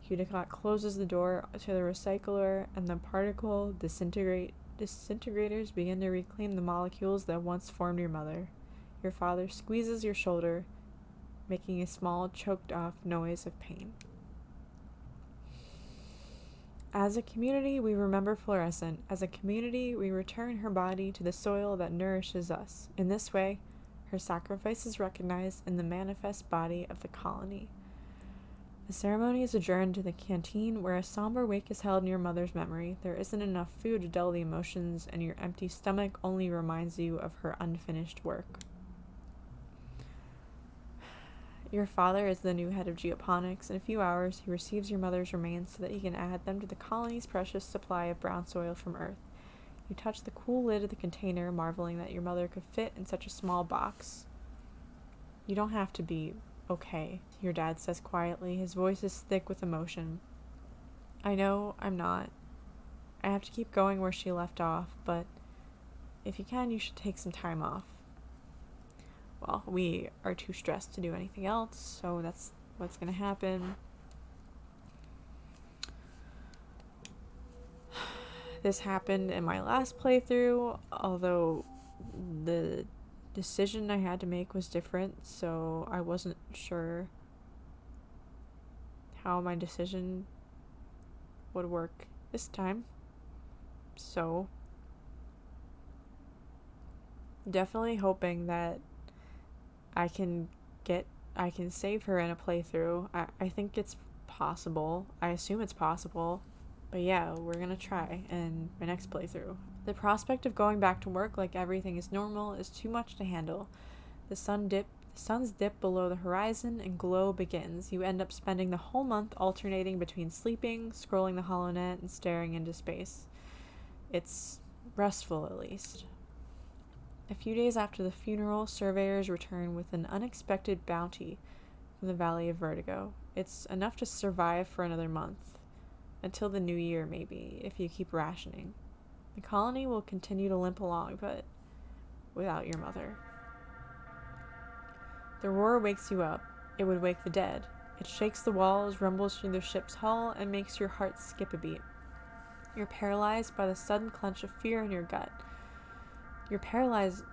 Udicott closes the door to the recycler, and the particle disintegrators begin to reclaim the molecules that once formed your mother. Your father squeezes your shoulder, making a small, choked-off noise of pain. As a community, we remember Fluorescent. As a community, we return her body to the soil that nourishes us. In this way, her sacrifice is recognized in the manifest body of the colony. The ceremony is adjourned to the canteen, where a somber wake is held in your mother's memory. There isn't enough food to dull the emotions, and your empty stomach only reminds you of her unfinished work. Your father is the new head of geoponics. In a few hours, he receives your mother's remains so that he can add them to the colony's precious supply of brown soil from Earth. You touch the cool lid of the container, marveling that your mother could fit in such a small box. You don't have to be okay, your dad says quietly. His voice is thick with emotion. I know I'm not. I have to keep going where she left off, but if you can, you should take some time off. Well, we are too stressed to do anything else, so that's what's going to happen. This happened in my last playthrough, although the decision I had to make was different, so I wasn't sure how my decision would work this time. So, definitely hoping that I can save her in a playthrough. I think it's possible. I assume it's possible. But yeah, we're gonna try in my next playthrough. The prospect of going back to work like everything is normal is too much to handle. The sun's dip below the horizon and glow begins. You end up spending the whole month alternating between sleeping, scrolling the HoloNet, and staring into space. It's restful, at least. A few days after the funeral, surveyors return with an unexpected bounty from the Valley of Vertigo. It's enough to survive for another month. Until the new year, maybe, if you keep rationing. The colony will continue to limp along, but without your mother. The roar wakes you up. It would wake the dead. It shakes the walls, rumbles through the ship's hull, and makes your heart skip a beat. You're paralyzed by the sudden clench of fear in your gut. You're paralyzed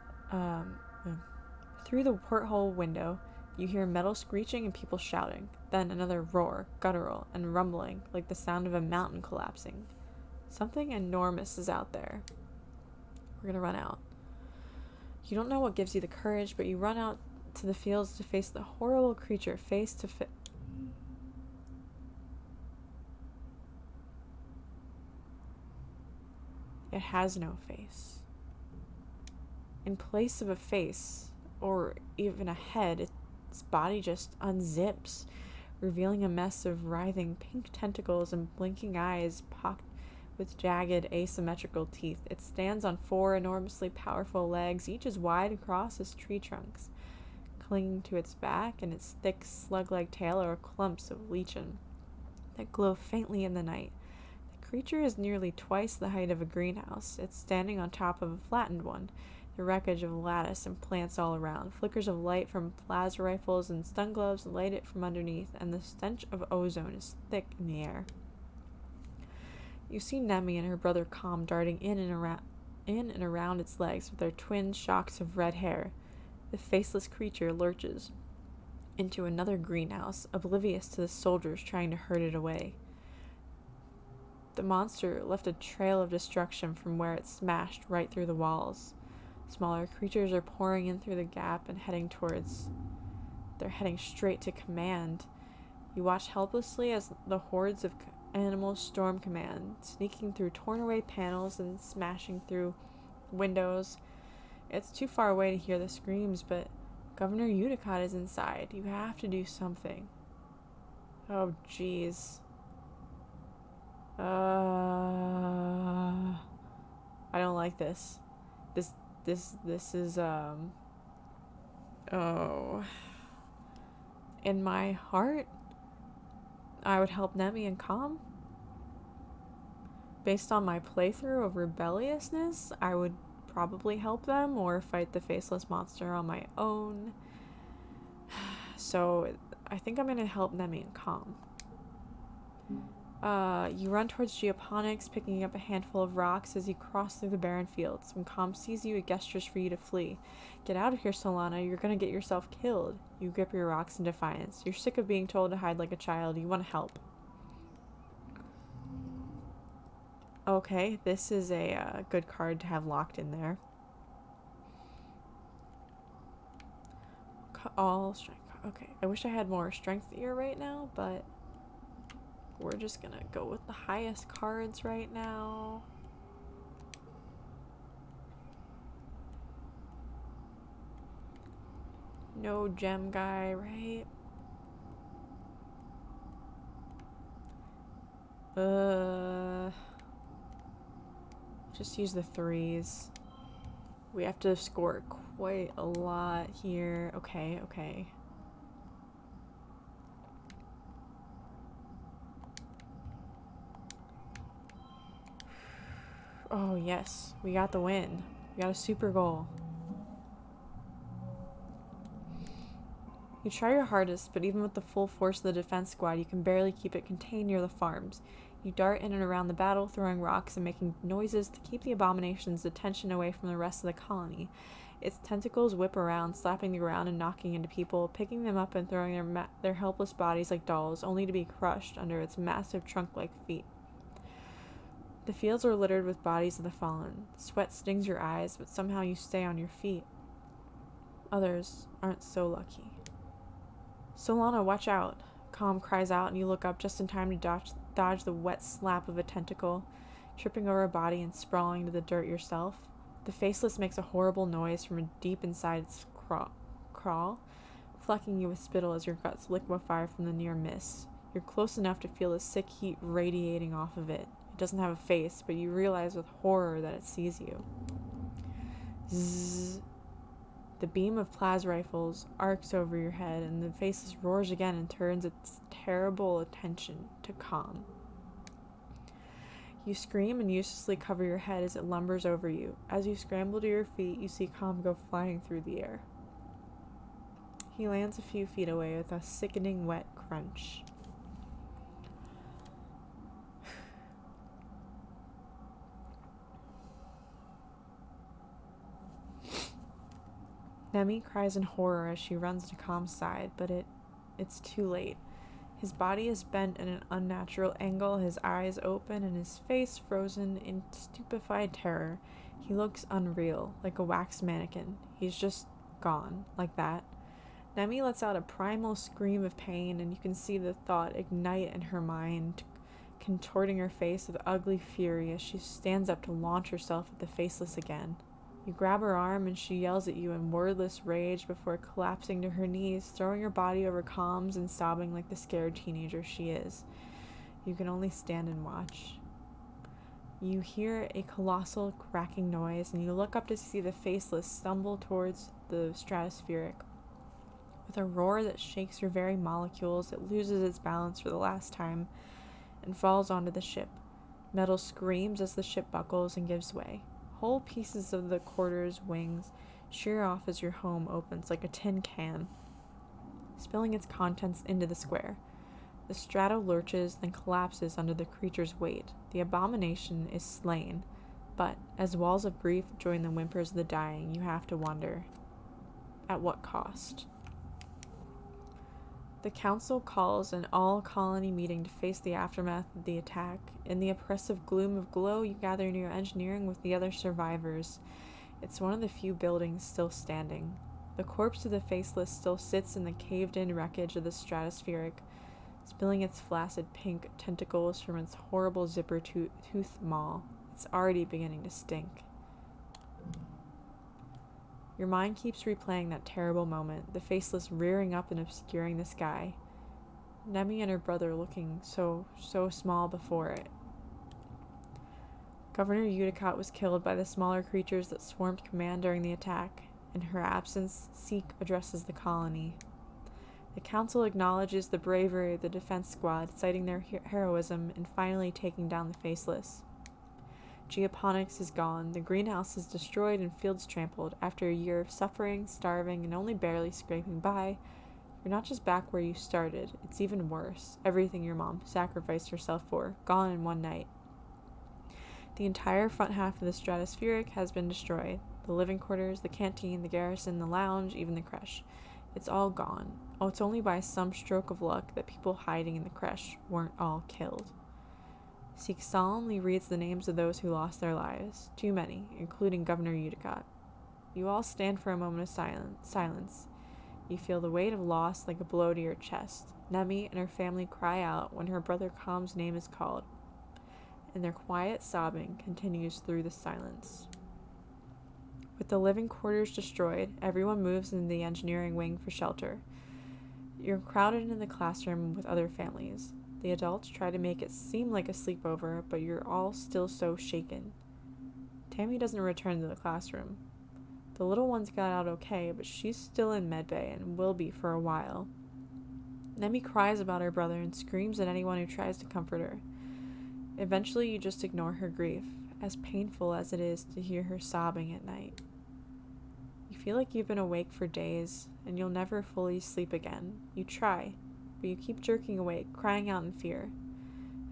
through the porthole window. You hear metal screeching and people shouting. Then another roar, guttural and rumbling, like the sound of a mountain collapsing. Something enormous is out there. We're gonna run out. You don't know what gives you the courage, but you run out to the fields to face the horrible creature face to face. It has no face. In place of a face, or even a head, its body just unzips, revealing a mess of writhing pink tentacles and blinking eyes pocked with jagged, asymmetrical teeth. It stands on 4 enormously powerful legs, each as wide across as tree trunks. Clinging to its back and its thick, slug-like tail are clumps of lichen that glow faintly in the night. The creature is nearly twice the height of a greenhouse. It's standing on top of a flattened one. The wreckage of lattice and plants all around. Flickers of light from plasma rifles and stun gloves light it from underneath, and the stench of ozone is thick in the air. You see Nemi and her brother Calm darting in and around its legs with their twin shocks of red hair. The faceless creature lurches into another greenhouse, oblivious to the soldiers trying to herd it away. The monster left a trail of destruction from where it smashed right through the walls. Smaller creatures are pouring in through the gap and they're heading straight to command. You watch helplessly as the hordes of animals storm command, sneaking through torn away panels and smashing through windows. It's too far away to hear the screams, but Governor Unicott is inside. You have to do something. Oh, jeez. I don't like this. This is, oh. In my heart, I would help Nemi and Calm. Based on my playthrough of rebelliousness, I would probably help them or fight the faceless monster on my own. So I think I'm gonna help Nemi and Calm. You run towards geoponics, picking up a handful of rocks as you cross through the barren fields. When Calm sees you, it gestures for you to flee. Get out of here, Solana. You're gonna get yourself killed. You grip your rocks in defiance. You're sick of being told to hide like a child. You want to help. Okay, this is a good card to have locked in there. All strength. Okay, I wish I had more strength here right now, but we're just gonna go with the highest cards right now. No gem guy, right? Just use the 3s. We have to score quite a lot here. Okay. Oh, yes. We got the win. We got a super goal. You try your hardest, but even with the full force of the defense squad, you can barely keep it contained near the farms. You dart in and around the battle, throwing rocks and making noises to keep the abomination's attention away from the rest of the colony. Its tentacles whip around, slapping the ground and knocking into people, picking them up and throwing their helpless bodies like dolls, only to be crushed under its massive trunk-like feet. The fields are littered with bodies of the fallen. Sweat stings your eyes, but somehow you stay on your feet. Others aren't so lucky. Solana, watch out! Calm cries out, and you look up just in time to dodge the wet slap of a tentacle, tripping over a body and sprawling to the dirt yourself. The Faceless makes a horrible noise from deep inside its crawl, flecking you with spittle as your guts liquefy from the near miss. You're close enough to feel the sick heat radiating off of it. It doesn't have a face, but you realize with horror that it sees you. Zzz. The beam of plasma rifles arcs over your head, and the Faceless roars again and turns its terrible attention to Calm. You scream and uselessly cover your head as it lumbers over you. As you scramble to your feet, you see Calm go flying through the air. He lands a few feet away with a sickening wet crunch. Nemi cries in horror as she runs to Calm's side, but it's too late. His body is bent at an unnatural angle, his eyes open, and his face frozen in stupefied terror. He looks unreal, like a wax mannequin. He's just gone, like that. Nemi lets out a primal scream of pain, and you can see the thought ignite in her mind, contorting her face with ugly fury as she stands up to launch herself at the Faceless again. You grab her arm and she yells at you in wordless rage before collapsing to her knees, throwing her body over Calm's and sobbing like the scared teenager she is. You can only stand and watch. You hear a colossal cracking noise, and you look up to see the Faceless stumble towards the stratospheric. With a roar that shakes your very molecules, it loses its balance for the last time and falls onto the ship. Metal screams as the ship buckles and gives way. Whole pieces of the quarter's wings shear off as your home opens like a tin can, spilling its contents into the square. The strato lurches, then collapses under the creature's weight. The abomination is slain, but as walls of grief join the whimpers of the dying, you have to wonder, at what cost? The council calls an all-colony meeting to face the aftermath of the attack. In the oppressive gloom of Glow, you gather near engineering with the other survivors. It's one of the few buildings still standing. The corpse of the Faceless still sits in the caved-in wreckage of the stratospheric, spilling its flaccid pink tentacles from its horrible zipper-toothed maw. It's already beginning to stink. Your mind keeps replaying that terrible moment, the Faceless rearing up and obscuring the sky. Nemi and her brother looking so small before it. Governor Udicott was killed by the smaller creatures that swarmed command during the attack. In her absence, Seek addresses the colony. The council acknowledges the bravery of the defense squad, citing their heroism in finally taking down the Faceless. Geoponics is gone, the greenhouse is destroyed and fields trampled. After a year of suffering, starving, and only barely scraping by, you're not just back where you started, it's even worse. Everything your mom sacrificed herself for, gone in one night. The entire front half of the stratospheric has been destroyed. The living quarters, the canteen, the garrison, the lounge, even the creche. It's all gone. Oh, it's only by some stroke of luck that people hiding in the creche weren't all killed. Seek solemnly reads the names of those who lost their lives, too many, including Governor Udicott. You all stand for a moment of silence. You feel the weight of loss like a blow to your chest. Nemi and her family cry out when her brother Calm's name is called, and their quiet sobbing continues through the silence. With the living quarters destroyed, everyone moves into the engineering wing for shelter. You're crowded into the classroom with other families. The adults try to make it seem like a sleepover, but you're all still so shaken. Tammy doesn't return to the classroom. The little one's got out okay, but she's still in medbay and will be for a while. Nemi cries about her brother and screams at anyone who tries to comfort her. Eventually, you just ignore her grief, as painful as it is to hear her sobbing at night. You feel like you've been awake for days, and you'll never fully sleep again. You try, but you keep jerking awake, crying out in fear.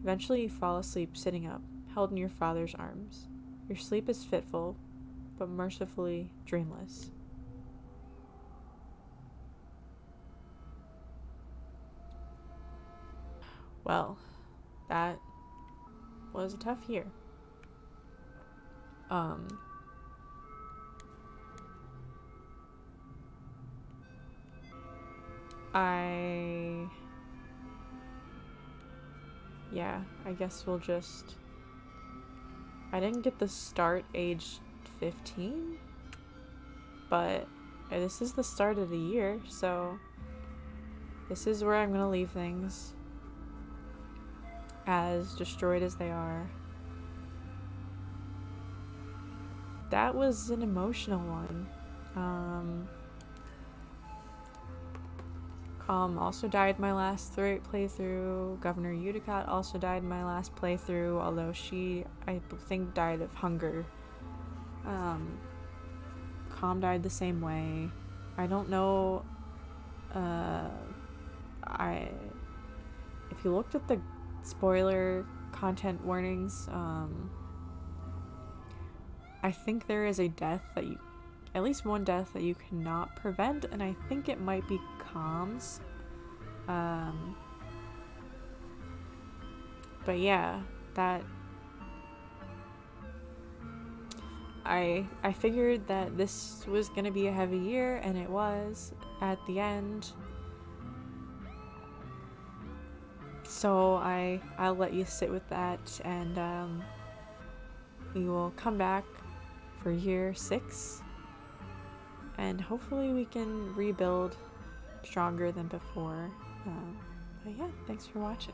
Eventually you fall asleep sitting up, held in your father's arms. Your sleep is fitful, but mercifully dreamless. Well, that was a tough year. I guess we'll just... I didn't get the start age 15, but this is the start of the year, so this is where I'm gonna leave things, as destroyed as they are. That was an emotional one. Calm also died my last playthrough. Governor Udicott also died in my last playthrough, although she, I think, died of hunger. Calm died the same way. I don't know. If you looked at the spoiler content warnings, I think there is a death that you, at least one death that you cannot prevent, and I think it might be Calm's. But yeah, that I figured that this was gonna be a heavy year, and it was at the end. So I'll let you sit with that, and we will come back for year 6, and hopefully we can rebuild stronger than before. But yeah, thanks for watching.